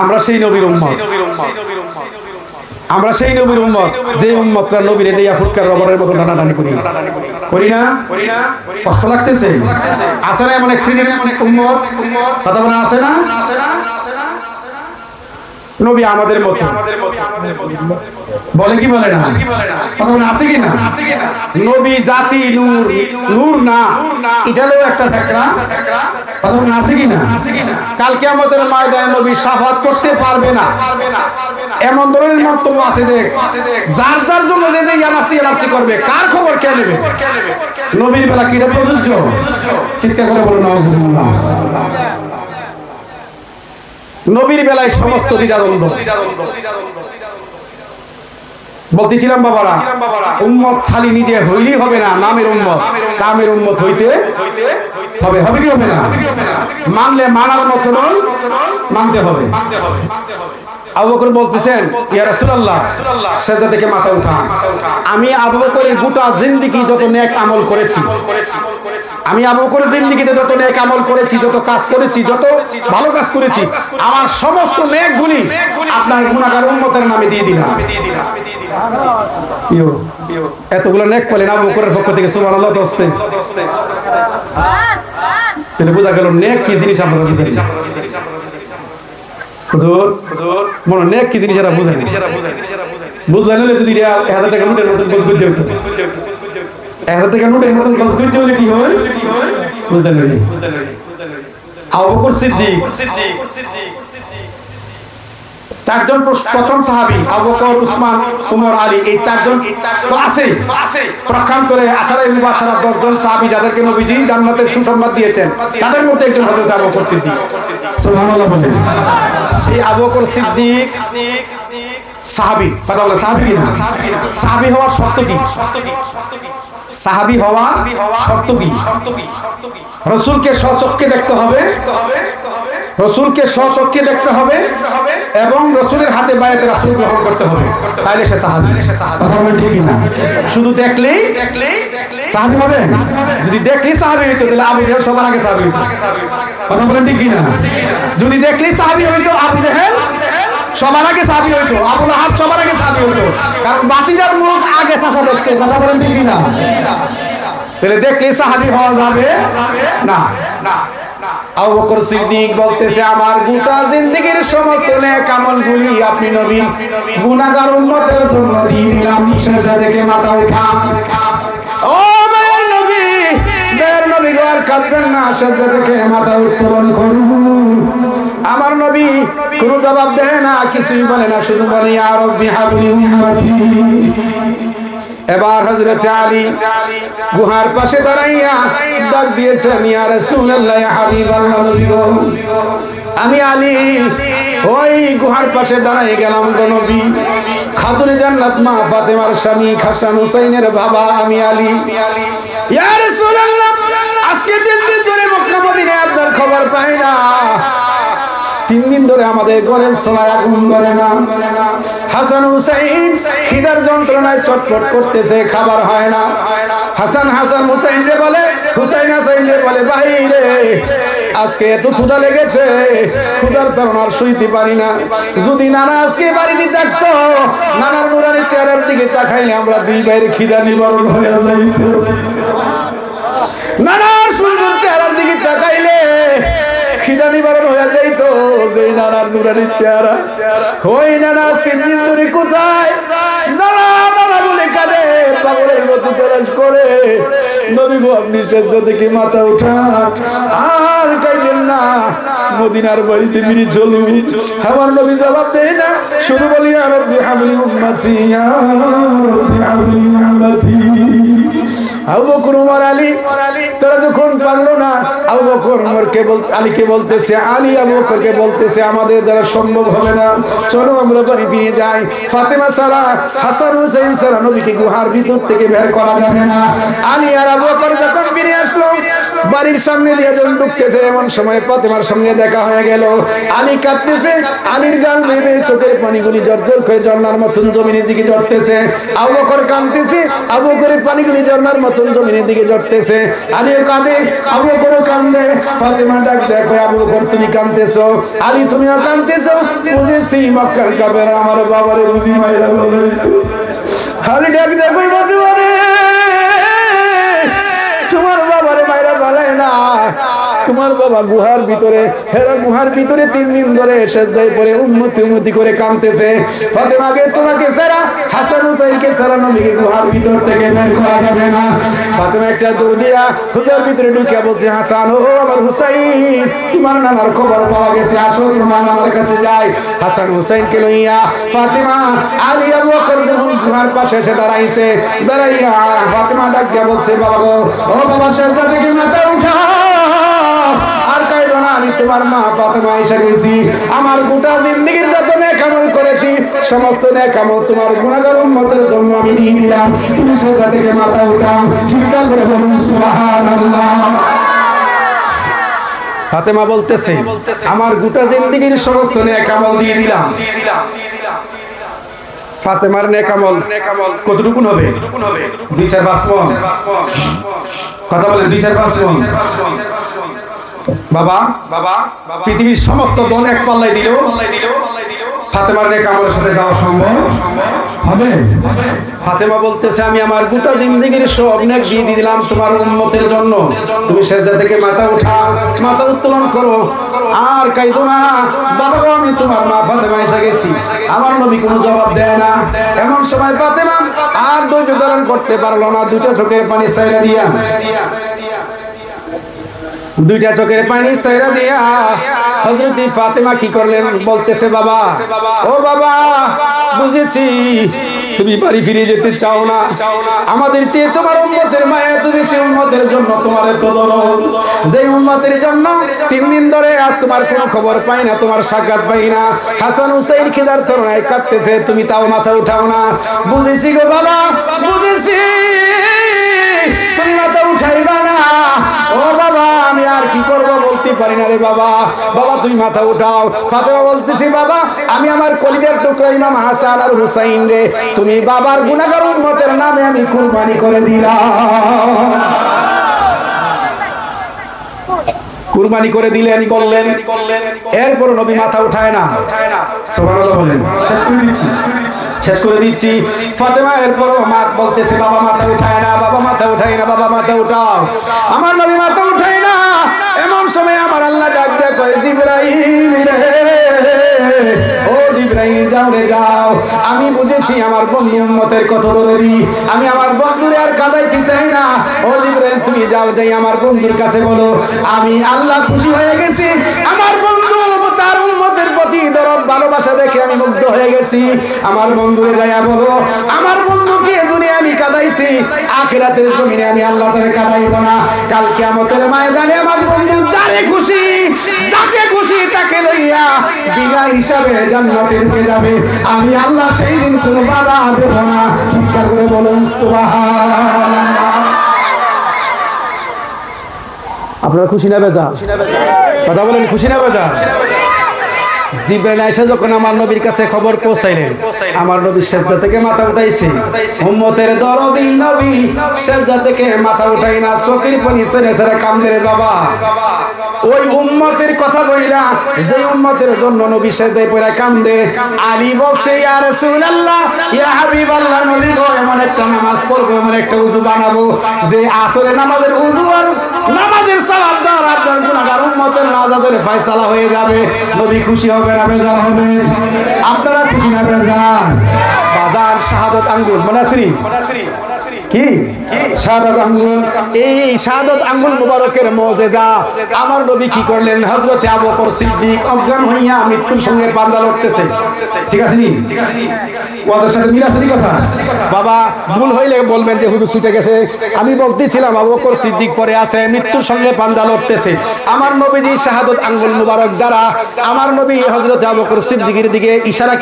আমরা সেই নবীর উম্মত, আমরা সেই নবীর উম্মত, যে উম্মতরা নবীর নিয়া ফুটকার রবারের মতো টানাটানি করি না? কষ্ট লাগতেছে? আছে না এমন এক শ্রেণীর উম্মত? কথা বলেন, আছে না? নবী আমাদের মতো বলে কি বলে না? কথা বলেন, আছে কি না? নবী জাতি নূর, নূর না, এটাও একটা দেখরা। কথা বলেন, আছে কি না? কালকে আমাদের ময়দানে নবী শাফাত করতে পারবে না, এমন ধরনের মন্তব্য আছে যে যার যার জন্য যে ইয়ানাফসি করবে, কার খবর কে নেবে? নবীর বেলা কি এটা প্রযোজ্য? চিৎকার করে বলুন আল্লাহুম্মা। নবীর বেলায় সমস্ত দ্বিধাদ্বন্দ্ব। বলতেছিলাম বাবারা, উম্মত খালি নিজে হইলেই হবে না, নামের উম্মত, কামের উম্মত হইতে হবে। হবে কি হবে না? মানলে মানার মতো নয়, মানতে হবে। আবু বকর বলতেছেন, ইয়া রাসূলুল্লাহ, সিজদা থেকে মাথা উঠান। আমি আবু বকরের গোটা জিন্দেগি যত নেক আমল করেছি, আমি আবু বকরের জিন্দেগিতে যত নেক আমল করেছি, যত কাজ করেছি, যত ভালো কাজ করেছি, আমার সমস্ত নেকগুলি আপনার গুনাহগার উম্মতের নামে দিয়ে দিলাম। এতগুলো নেক পেলেন আবু বকরের পক্ষ থেকে, সুবহানাল্লাহ। দোস্তে তাহলে বোঝা গেল নেক কি জিনিস আপনারা বুঝেন। হুজুর মনে নেক কি জিনিস এরা বুঝেন, বুঝলেন না? যদি 1000 টাকা নোটের মতন গজ গজ হতো, 1000 টাকা নোটের মতন গজ গজ হলে কি হয় বুঝলেন না? আবু বকর সিদ্দিক, 4 জন প্রথম সাহাবী, আবু বকর, উসমান, উমর, আলী, এই 4 জন তো আছে প্রখান্তরে আশারায়ে মুবাশশারা 10 জন সাহাবী যাদেরকে নবীজি জান্নাতের সুসংবাদ দিয়েছেন, তাদের মধ্যে একজন হযরত আবু বকর সিদ্দিক। সুবহানাল্লাহ বলেন। সেই আবু বকর সিদ্দিক সাহাবী, কথা বলে সাহাবী কি না? সাহাবী হওয়ার শর্ত কি? সাহাবী হওয়ার শর্ত কি? রাসূলকে স্বচক্ষে দেখতে হবে, রাসূলকে স্বচক্ষে দেখতে হবে এবং রাসূলের হাতে বায়াতে রাসূল গ্রহণ করতে হবে, তাইলে সে সাহাবী। কথা বলেন ঠিক না? শুধু দেখলেই সাহাবী হবে? যদি দেখলেই সাহাবী হইতো তাহলে আবু জেহেল সবার আগে সাহাবী হইতো। কথা বলেন ঠিক না? যদি দেখলেই সাহাবী হইতো আবু জেহেল সবার আগে সাহাবী হইতো, আবু লাহাব সবার আগে সাহাবী হইতো, কারণ বাতিজার মুখ আগে চাচা দেখছে। কথা বলেন ঠিক না? তাহলে দেখলেই সাহাবী হওয়া যাবে না। আবু বকর সিদ্দিক বলতেছে, আমার গোটা জিন্দেগীর সমস্ত নেক আমলগুলি আপনি নবী গুনাহগার উম্মতের জন্য দিয়ে দিলাম, সেজদা থেকে মাথা উঠান। ও মায়ের নবী, দয়ার নবী গো, আর কাঁদবেন না, সেজদা থেকে মাথা উত্তোলন করুন। আমার নবী কোনো জবাব দেয় না, কিছুই বলে না, শুধু বলে ইয়া রাব্বি হাবলি উম্মতি। এবার হযরত আলী গুহার পাশে দাঁড়াইয়া ডাক দিয়েছেন, ইয়া রাসূলুল্লাহ, ইয়া হাবিবাল্লাহ, নবী গো, আমি আলী ওই গুহার পাশে দাঁড়াই গেলাম গো নবী। খাতুনে জান্নাত মা ফাতেমার স্বামী হাসান হুসাইনের বাবা আমি আলী। ইয়া রাসূলুল্লাহ, আজকে 3 দিন ধরে মক্কা মদিনায় আপনার খবর পাই না। 3 দিন ধরে আমাদের ঘরের সোনায় আগুন ধরে না। হাসান হুসাইন খিদার যন্ত্রণায় চটপট করতেছে, খাবার হয় না। হাসান হুসাইন রে বলে, হুসাইন রে বলে, ভাই রে, আজকে এত ক্ষুধা লেগেছে, ক্ষুধার কারণে আর শুইতে পারি না। যদি নানা আজকে বাড়িতে থাকতো, নানার নুরানি চেহারার দিকে তাকাইলে আমরা 2 ভাইয়ের খিদা নিবারণ হয়ে যাইত। নানার সুন্দর চেহারার দিকে তাকাইলে খিদা নিবারণ হয়ে যাইত। যেই নানার নুরানির চেহারা, ওই নানা 3 দিন ধরে কোথায় নানা নানা বলে কাঁদে, পাগলের মতো তলাশ করে। নবী গো, আপনি সেজদা থেকে মাথা উঠান, আর কাইদেন না, মদিনার বাড়িতে ফিরে চলুন। আমার নবী জবাব দেয় না, শুধু বলি ইয়া রাব্বি হাবলি উম্মতি, ইয়া রাব্বি হাবলি উম্মতি। আবু বকর ওমর আলী তারা যখন পারলো না, আবু বকর ওমরকে আলীকে বলতেছে, আলী আবু বকরকে বলতেছে, আমাদের দ্বারা সম্ভব হবে না, চলো আমরা বাড়ি ফিরে যাই। ফাতেমা ছাড়া, হাসান হুসাইন ছাড়া নবীকে গুহার ভিতর থেকে বের করা যাবে না। আলী আর আবু বকর যখন ফিরে আসলো, বাড়ির সামনে দিয়ে যখন ঢুকতেছে, এমন সময় ফাতেমার সঙ্গে দেখা হয়ে গেল। আলী কাঁদতেছে, আলীর গাল বেয়ে চোখের পানিগুলি জর্জর করে ঝর্ণার মতন জমিনের দিকে ঝরতেছে। আবু বকর কাঁদতেছে, আবু বকরের পানিগুলি ঝর্ণার মতন জমিনের দিকে ঝরতেছে। আলীও কাঁদে, আবু বকরও কাঁদে। ফাতেমা ডাক, দেখো আবু বকর, তুমি কাঁদতেছো, আলী তুমিও কাঁদতেছো, বুঝেছি মক্কার কাফেররা আমার বাবারে বুঝি মাইরা বলেছে। আলী ডাক, দেখো ফাতেমা রে, তোমার বাবারে মাইরা বানায় না, তোমার বাবা গুহার ভিতরে, হেরা গুহার ভিতরে 3 দিন ধরে সেজদায় পড়ে উম্মতি করে কাঁদতেছে। ফাতেমাকে তোমাকে ছাড়া, হাসান হুসাইনকে ছাড়া নবীকে গুহার ভিতর থেকে বের করা যাবে না। ফাতেমা একটা দৌড় দিয়া গুহার ভিতরে ঢুকে বলছে, হাসান, ও আমার হুসাইন, তোমার নানার খবর পাওয়া গেছে, আসো তোমার নানার কাছে যাই। হাসান হুসাইনকে লইয়া ফাতেমা, আলী, আবু বকর যখন গুহার পাশে এসে দাঁড়াইছে, দাঁড়াইয়া ফাতেমা ডাক দিয়া বলছে, বাবা গো, ও বাবা, সেজদা থেকে মাথা উঠাও, আর কাইদো না, আমি তোমার মা ফাতেমা এসে গেছি। আমার গোটা জিন্দেগীর যত নেক আমল করেছি, সমস্ত নেক আমল তোমার গুনাহগার উম্মতের জন্য আমি দিয়ে দিলাম, তুমি সেজদা থেকে মাথা উঠাও। চিৎকার করে বলুন সুবহানাল্লাহ। ফাতেমা বলতেছে, আমার গোটা জিন্দেগীর সমস্ত নেক আমল দিয়ে দিলাম। ফাতেমার নেক আমল কতটুকু হবে? 2-5 মণ। কথা বলে 2-5 মণ। বাবা, পৃথিবীর সমস্ত ধন এক পাল্লায় দিলেও ফাতেমার নেক আমলের সাথে যাওয়া সম্ভব হবে? ফাতেমা বলতেছে, আমি আমার গোটা জিন্দেগীর সব নেক দিয়ে দিলাম তোমার উম্মতের জন্য, তুমি সেজদা থেকে মাথা উঠাও, মাথা উত্তোলন করো, আর কাইদো না। বাবা গো, আমি তোমার মা ফাতেমা এসে গেছি। আমার নবী কোনো জবাব দেয় না। এমন সময় ফাতেমা আর ধৈর্য ধারণ করতে পারলো না, 2টা চোখের পানি ছাইরা দিয়া, 2টা চোখের পানি ছাইরা দিয়া হযরত ফাতেমা কি করলেন? বলতেছে, বাবা, ও বাবা, বুঝেছি তুমি বাড়ি ফিরে যেতে চাও না, আমাদের চেয়ে তোমার উম্মতের মায়া এত বেশি, উম্মতের জন্য তোমার এত দরদ, যে উম্মতের জন্য 3 দিন ধরে আজ তোমার কোনো খবর পাই না, তোমার সাক্ষাৎ পাই না। হাসান হুসাইন খিদার তরণায় কাঁদতেছে, তুমি তাও মাথা উঠাও না। বুঝেছি গো বাবা, বুঝেছি তুমি মাথা উঠাইবা না। ও বাবা, আমি আর কি করব বলতে পারি না রে বাবা। বাবা তুমি মাথা উঠাও। ফাতেমা বলতেছি বাবা আমি আমার কলিজার টুকরা ইমাম হাসান আর হুসাইন রে তুমি বাবার গুনাহগার উম্মতের নামে আমি কুরবানি করে দিলাম। কুরবানি করে দিলেন বললেন। এরপর নবী মাথা উঠায় না। সুবহানাল্লাহ বলেন। শেষ করে দিচ্ছি। ফাতেমা এরপর মা বলতেছে বাবা মাথা উঠায় না, বাবা মাথা উঠায় না, বাবা মাথা উঠাও। আমার নবী মাথা উঠায় না। এমন সময় আমার আল্লাহ ডাক দেয় কয় জিবরাইল রে, ও জিবরাইল যাও রে যাও। আমি বুঝেছি আমার বন্ধু উম্মতের কত দরদি, আমি আমার বন্ধুরে আর কাঁদাইতে চাই না। ও জিবরাইল তুমি যাও, যাই আমার বন্ধুর কাছে বলো আমি আল্লাহ খুশি হয়ে গেছি, আমার বন্ধু তার উম্মতের প্রতি দরদ ভালোবাসা দেখে আমি মুগ্ধ হয়ে গেছি। আমার বন্ধুরে যাইয়া বলো আমার বন্ধুকে দুনিয়া আমি কাঁদাইছি, আখিরাতের জমিনে আমি আল্লাহ তাআলা কাঁদাইব না। কাল কিয়ামতের ময়দানে আমার বন্ধু যারে খুশি যাকে খুশি তাকে লইয়া বিনা হিসাবে জান্নাতে ঢুকে যাবে। আমি আল্লাহ সেই দিন কোনো বাধা দেব না। চিৎকার করে বলুন সুবহানাল্লাহ। আপনারা খুশি না বেজা? কথা বলেন খুশি না বেজা? জিবরাইল আয়েশা যখন আমার নবীর কাছে খবর পৌঁছাইলেন, আমার নবী সিজদা থেকে মাথা উঠাইছে। উম্মতের দরদি নবী সিজদা থেকে মাথা উঠাই না, চোখের পানি ছেড়ে ছেড়ে কান্দে রে বাবা। ওই উম্মতের কথা বইলা যে উম্মতের জন্য নবী সিজদায় পড়ে কান্দে, আলী বলছে ইয়া রাসূলুল্লাহ ইয়া হাবিবাল্লাহ, নবী গো এমন একটা নামাজ পড়বো, এমন একটা ওযু বানাবো যে আসরে নামাজের ওযু আর নামাজের সওয়াব দ্বারা আপনার গুনাহগার উম্মতের নাজাতের ফয়সালা হয়ে যাবে। নবী খুশি হবে না বেজার হবে? আপনারা খুশি না বেজার? বাজার শাহাদাত আঙ্গুল মনে আছে কি শাহাদাত আঙ্গুল, এই শাহাদাত আঙ্গুল মুবারকের মুজিজা আমার নবী কি করলেন? হযরতে আবু বকর সিদ্দিক অজ্ঞান হইয়া মৃত্যুর সঙ্গে পাঞ্জা লড়তেছে। ঠিক আছে নি? ওয়াজের সাথে মিল আছে নি কথা? বাবা ভুল হইলে বলবেন যে হুজুর ছুটে গেছে। আমি বলতেছিলাম আবু বকর সিদ্দিক পরে আছে, মৃত্যুর সঙ্গে পাঞ্জা লড়তেছে। আমার নবীজি শাহাদাত আঙ্গুল মুবারক দ্বারা আমার নবী হযরতে আবু বকর সিদ্দিকের দিকে ইশারা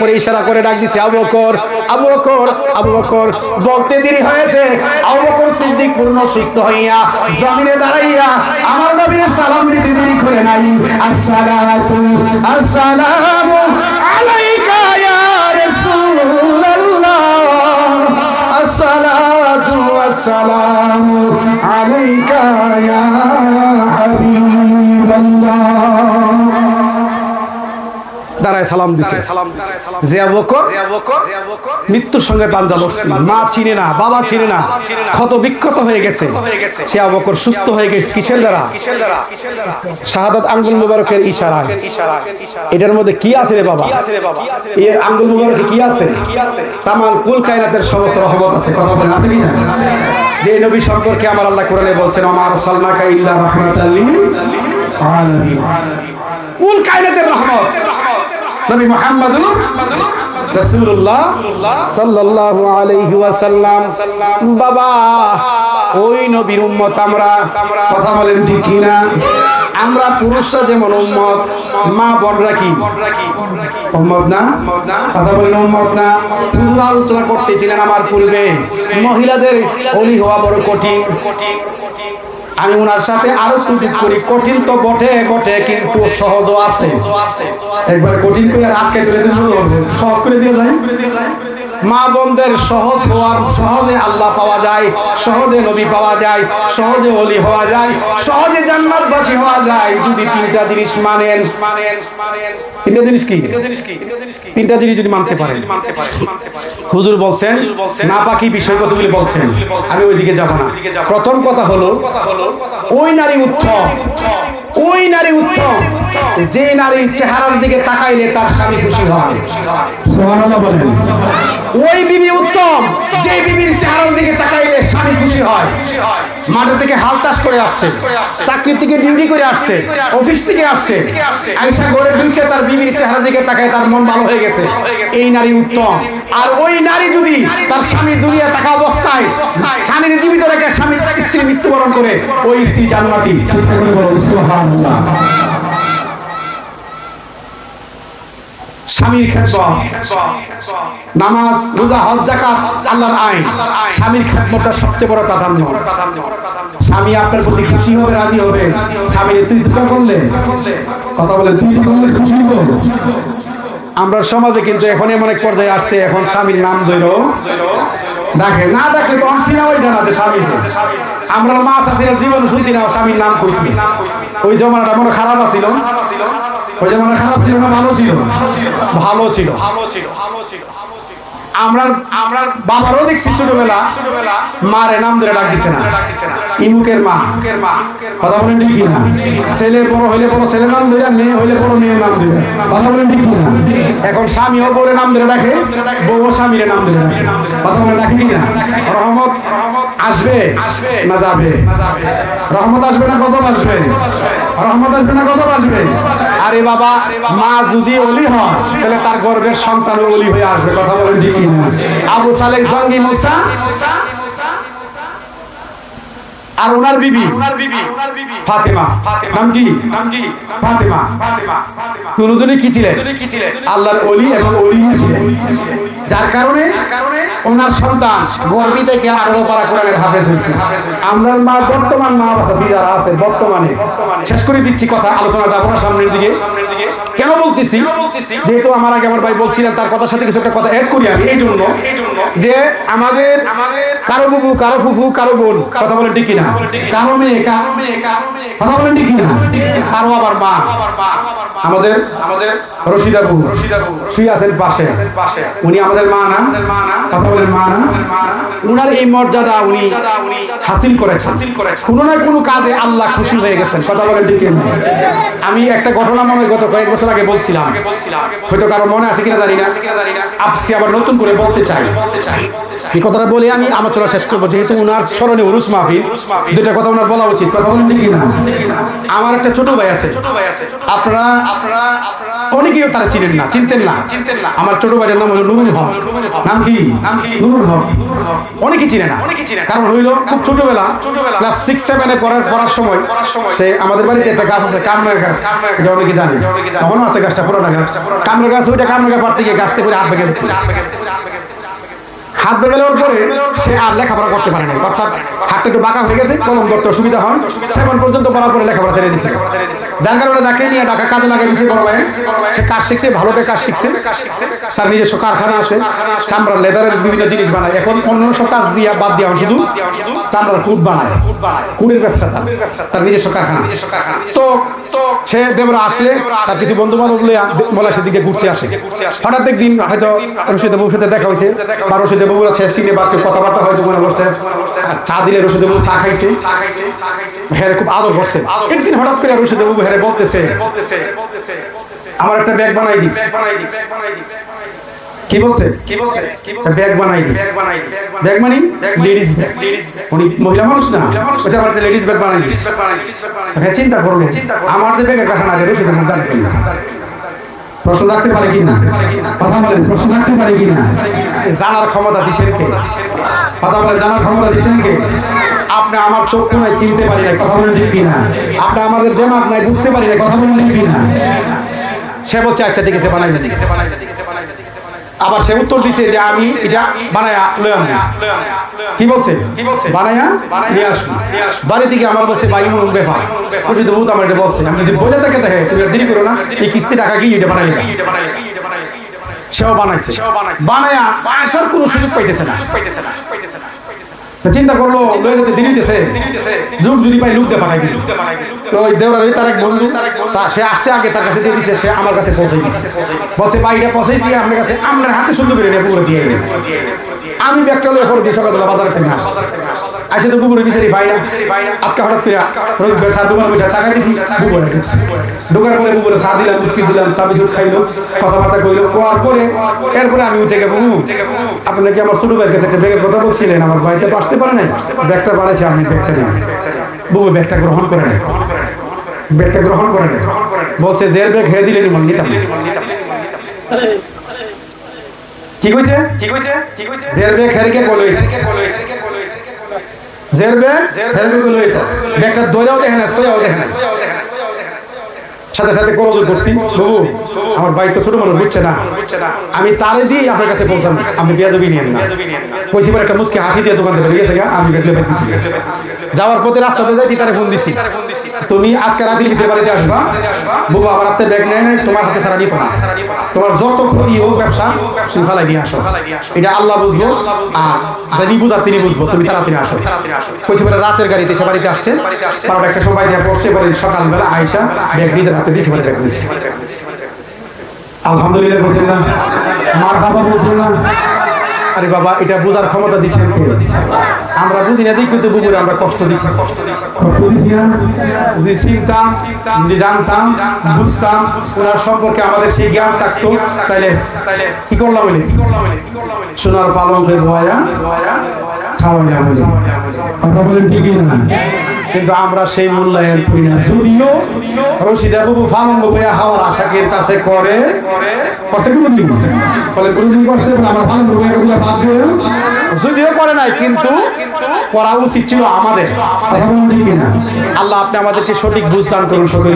করে ডাক দিয়েছে আবু বকর, আবু বকর, আবু বকর। বলতে দেরি হয়েছে। আবু বকর সিদ্দিক পূর্ণ সুস্থ হইয়া জমিনে দাঁড়াইয়া আমার নবীর সালাম দিতে দেরি করে নাই। আসসালাতু আসসালামু আলাইকা ইয়া রাসূলুল্লাহ, আসসালাতু আসসালামু আলাইকা ইয়া হাবিবাল্লাহ। দাঁড়ায় সালাম দিছে। যে আবু বকর মৃত্যুর সঙ্গে পাঞ্জা লড়ছে, মা চিনে না, বাবা চিনে না, ক্ষত বিক্ষত হয়ে গেছে। সে আবু বকর সুস্থ হয়ে গেছে কিসের দ্বারা? শাহাদাত আঙ্গুল মুবারকের ইশারায়। এটার মধ্যে কি আছে রে বাবা? এই আঙ্গুল মুবারকে কি আছে? তামাম কুল কায়নাতের সমস্ত রহমত আছে। কথা বলেন আছে কি না? যে নবী সম্পর্কে আমার আল্লাহ কোরআনে বলছেন আমা আরসালনাকা ইল্লা রাহমাতাল লিল আলামিন, কুল কায়নাতের রহমত নবী মুহাম্মদুর রাসূলুল্লাহ সাল্লাল্লাহু আলাইহি ওয়াসাল্লাম। বাবা ওই নবীর উম্মত আমরা। কথা বলেন ঠিক কি না? আমরা পুরুষরা যেমন উম্মত, মা বোনরা কি উম্মত না? কথা বলেন উম্মত না? হুজুর আলোচনা করতেছিলেন আমার পূর্বে মহিলাদের ওলি হওয়া বড় কঠিন। আমি ওনার সাথে আরো সুযোগ করি, কঠিন তো বটে বটে কিন্তু সহজও আছে। একবার কঠিন করে আটকে তুলে সহজ করে দিয়ে যায়। মা বোনদের সহজ হওয়ার, সহজে আল্লাহ পাওয়া যায়, সহজে নবী পাওয়া যায়, সহজে ওলি হওয়া যায়, সহজে জান্নাতবাসী হওয়া যায় যদি তিনটা জিনিস মানেন। তিনটা জিনিস কি? তিনটা জিনিস যদি মানতে পারেন। হুজুর বলছেন নাপাকি বিষয় কতগুলি বলছেন, আমি ওইদিকে যাব না। প্রথম কথা হলো ওই নারী উত্তম, ওই নারী উত্তম যে নারীর চেহারার দিকে তাকাইলে তার স্বামী খুশি হয়। সুবহানাল্লাহ বলেন। ওই বিবি উত্তম যে বিবির চেহারার দিকে তাকাইলে স্বামী খুশি হয়। মাঠে থেকে হাল চাষ করে আসছে, চাকরি থেকে ডিউটি করে আসছে, অফিস থেকে আসছে, আয়েশা ঘরে ঢুকে তার বিবির চেহারার দিকে তাকায় তার মন ভালো হয়ে গেছে, এই নারী উত্তম। আর ওই নারী যদি তার স্বামী দুনিয়া থাকা অবস্থায় স্বামীর জীবিত রেখে স্বামী স্ত্রী মৃত্যুবরণ করে, ওই স্ত্রী জান্নাতি। সুবহানাল্লাহ। স্বামীর খেদমত, নামাজ রোজা হজ যাকাত আল্লাহর আইন, স্বামীর খেদমতটা সবচেয়ে বড় প্রাধান্য। স্বামী আপনার প্রতি খুশি হবে, রাজি হবে। স্বামীর তুই দুঃখ করলে, কথা বলে তুই করলে খুশি হব। আমরা সমাজে কিন্তু এখন এমন এক পর্যায়ে আসছে, এখন স্বামীর নাম ধরো ডাকে, না ডাকলে তো অনসিনা হয়ে জানা যে স্বামী। আমরা মা চাষিরা জীবনে শুনছি না স্বামীর নাম করছি। ওই জমানাটা মনে খারাপ আছিল, ওই জমানা খারাপ ছিল না ভালো ছিল? ভালো ছিল। আমরা বাবারও দেখছি ছোটবেলা মারে নাম ধরে ডাক দিছে না, ইমুকের মা, কথা বলেন ঠিক না? ছেলে বড় হইলে বড় ছেলে নাম ধরে, মেয়ে হইলে বড় মেয়ের নাম ধরে, কথা বলেন ঠিক না? এখন স্বামীও বউরে নাম ধরে ডাকে, বউ স্বামীর নাম ধরে, কথা বলেন ডাকে কিনা? রহমত আসবে না যাবে? রহমত আসবে না গজব আসবে? রহমত আসবে না গজব আসবে? আরে বাবা, মা যদি ওলি হয় তাহলে তার গর্ভের সন্তান ওলি হয়ে আসবে, কথা বলেন ঠিক কিনা? আবু সালেহ জঙ্গি মুসা আর ওনার বিবি ফাতেমা, নাম কি? ফাতেমা। দুজনে কি ছিলেন? আল্লাহর ওলি এবং ওলি ছিলেন, যার কারণে ওনার সন্তান গর্ভী থেকে 18 পারা কোরআনের হাফেজ হয়েছে। আমরা মা বর্তমান মা বাচ্চা যারা আছে বর্তমানে, শেষ করে দিচ্ছি কথা, আলোচনা যাবো না সামনের দিকে। কেন বলতেছি? যেহেতু আমার আগে আমার ভাই বলছিলেন, তার কথার সাথে কিছু একটা কথা অ্যাড করি আমি, এই জন্য যে আমাদের কারো বুবু, কারো ফুফু, কারো বোন, কথা বলেন ঠিক কিনা? কারো মেয়ে, কথা বলেন ঠিক কিনা? কারো আবার মা। আমাদের রশিদা বউ শুয়ে আছেন পাশে, উনি আমাদের মা না? কথা বলেন মা না? উনার এই মর্যাদা উনি হাসিল করেছেন, কোনো না কোনো কাজে আল্লাহ খুশি হয়ে গেছেন, কথা বলেন ঠিক কিনা? আমি একটা ঘটনা মনে গত কয়েক বছর আগে বলছিলাম, হয়তো কারো মনে আছে কিনা জানি না, আজকে আবার নতুন করে বলতে চাই। এই কথাটা বলে আমি আমার চলা শেষ করবো, যেহেতু উনার স্মরণে উরুস মাহফিল, দুইটা কথা উনার বলা উচিত, কথা বলেন ঠিক কিনা? আমার একটা ছোট ভাই আছে, আপনারা অনেকেও তারা চিনতেন না। আমার ছোট ভাইয়ের নাম হলো নুরুল হক। নাম কি? নুরুল হক। অনেকে চিনে না, কারণ হইলো খুব ছোটবেলা ক্লাস 6-7 পড়ার সময় সে আমাদের বাড়িতে একটা গাছ আছে, কামরা গাছ, এটা অনেকে জানে, তখনও আছে গাছটা, পুরোনো গাছ, কামরা গাছ। ওইটা কামরা পাড়তে গিয়ে গাছতে করে হাত ভেঙে গেছে। হাত ভেঙে যাওয়ার পরে সে আর লেখাপড়া করতে পারে না, অর্থাৎ হাতটা একটু বাঁকা হয়ে গেছে, কলম ধরতে অসুবিধা হয়। 7 পর্যন্ত পড়ার পরে লেখাপড়া ছেড়ে দিচ্ছে, যার কারণে তাকে নিয়ে ঢাকা কাজে লাগিয়ে দিচ্ছে। বড় ভাই সে কাজ শিখছে, ভালোটা কাজ শিখছে, তার নিজস্ব কারখানা আছে, চামড়ার লেদারের বিভিন্ন জিনিস বানায়। এখন অন্য সব কাজ দিয়া বাদ দিয়া শুধু চামড়ার কুট বানায়, কুটের ব্যবসা, তার নিজস্ব কারখানা। তো সে দেবরা আসলে তার কিছু বন্ধু বান্ধব বলে সেদিকে ঘুরতে আসে। হঠাৎ একদিন হয়তো রশিদ বাবুর সাথে দেখা হয়েছে, বা রশিদ বাবু আছে সিনে বাচ্চা কথাবার্তা হয়তো মনে করতে, চা দিলে রশিদ বাবু চা খাইছে, হ্যাঁ খুব আদর করছে। একদিন হঠাৎ করে রশিদ বাবু হ্যাঁ বলতেছে, আমার একটা ব্যাগ বানাই দিস। কি বলছে? ব্যাগ বানাই দিস। ব্যাগ মানে লেডিস ব্যাগ, উনি মহিলা মানুষ না, বলছে আমার একটা লেডিস ব্যাগ বানাই দিস। হ্যাঁ চিন্তা করলো, আমার যে ব্যাগের কারখানা আছে রশিদ বাবু জানে কিনা, প্রশ্ন রাখতে পারে কিনা, কথা বলেন, প্রশ্ন রাখতে পারে কিনা? জানার ক্ষমতা দিচ্ছেন কে? কথা বলেন, জানার ক্ষমতা দিচ্ছেন কে? আপনি আমার চক্ষু নাই, চিনতে পারি না, কথা বলেন ঠিক কিনা? আপনি আমাদের দেমাগ নাই, বুঝতে পারি না, কথা বলেন ঠিক কিনা? সে বলছে আচ্ছা ঠিক আছে বানাই। আবার সে উত্তর দিছে যে আমি এটা বানায়া লয়ে আনবো। কি বলছে? বানায়া নিয়ে আসবো। বাড়ি থেকে আমার বলছে ভাই মন ব্যাপার, রশিদ বাবু আমার এটা বলছে, আমি যদি বোঝা থাকে দেখে তুমি দেরি করো না, এই কিস্তি টাকা কি এটা বানাই। সেও বানাইছে, বানায়া আসার কোনো সুযোগ পাইতেছে না। চিন্তা করলো লয়ে যেতে দেরি হইতেছে, লোক যদি পাই লোক দেখা পাঠাই। ওই দেওরার তার এক বন্ধু, সে আসছে আগে, তার কাছে দিয়ে দিচ্ছে, সে আমার কাছে পৌঁছে দিচ্ছে, বলছে ভাই এটা পৌঁছেছি আপনার কাছে, আপনার হাতে সুন্দর করে পুকুরে দিয়ে। আমি ব্যাগটা লয়ে করে দিই সকালবেলা বাজারে থেকে আসে তো পুকুরে বিচারি ভাই না, আজকে হঠাৎ করে রবিবার সার দোকান বসে চা খাইতেছি, পুকুরে ঢুকছে। ঢোকার পরে পুকুরে চা দিলাম, বিস্কিট দিলাম, চা বিস্কুট খাইলো, কথাবার্তা কইলো, কোয়ার পরে এরপরে আমি উঠে গেবো। আপনি কি আমার ছোট ভাইয়ের কাছে একটা ব্যাগের কথা বলছিলেন, আমার ভাইটা তো আসতে পারে নাই, ব্যাগটা বাড়াইছে, আপনি ব্যাগটা দিন। বুবু ব্যাগটা গ্রহণ করে নেয়, ব্যাগটা গ্রহণ করে নেয়, বলছে জের ব্যাগ খেয়ে দিলেন নিতাম। কি কইছে? জের ব্যাগ হেরকে বলে, জের ব্যাগ হেরকে বলে, ব্যাগটা দইরাও দেখে না, সইয়াও দেখে না। সাথে সাথে করজোর করছি, বাবু আমার ভাই তো ছোট মানুষ বুঝছে না, আমি তারে দিয়ে আপনার কাছে পৌঁছান, আপনি বেয়াদবি নিয়েন না। কইছি পরে একটা মুসকি হাসি দিয়ে দোকান থেকে গেছে গা, আমি বেতলে পেতেছি। যাওয়ার পথে রাস্তাতে যাই তারে ফোন দিছি, তুমি আজকে রাতে ভিতরে বাড়িতে আসবা, বাবু আমার হাতে ব্যাগ নেয় নাই, তোমার হাতে সারা নিত না, তোমার যত ক্ষতি হোক ব্যবসা তুমি ফালাই দিয়ে আসো, এটা আল্লাহ বুঝবো, আর যিনি বুঝার তিনি বুঝবো, তুমি তাড়াতাড়ি আসো। কইছি পরে রাতের গাড়িতে এসে বাড়িতে আসছে, 12টা একটা সময় দিয়ে পড়ছে, পরে সকালবেলা আইসা ব্যাগ নিজের হাতে দিয়েছে, ব্যাগ দিয়েছে। আলহামদুলিল্লাহ বলতেন না, মার বাবা বলতেন না। আরে বাবা এটা বোঝার ক্ষমতা দিচ্ছেন কে? আমরা বুঝি না দিই, কিন্তু বুঝে আমরা কষ্ট দিচ্ছি, কষ্ট দিচ্ছি না। যদি চিনতাম, যদি জানতাম, বুঝতাম ওনার সম্পর্কে আমাদের সেই জ্ঞান থাকতো, তাইলে কি করলাম বলে সোনার পালঙ্কের ভয়া খাওয়াইলাম বলে, কথা বলেন ঠিকই না? কিন্তু আমরা সেই মূল্যায়ন করি না। যদিও রশিদা বাবু ফালঙ্গ বইয়া হাওয়ার আশাকের কাছে করে, যদিও করে নাই, কিন্তু করা উচিত ছিল আমাদের। আল্লাহ আপনি আমাদেরকে সঠিক বুঝ দান করুন সকলে।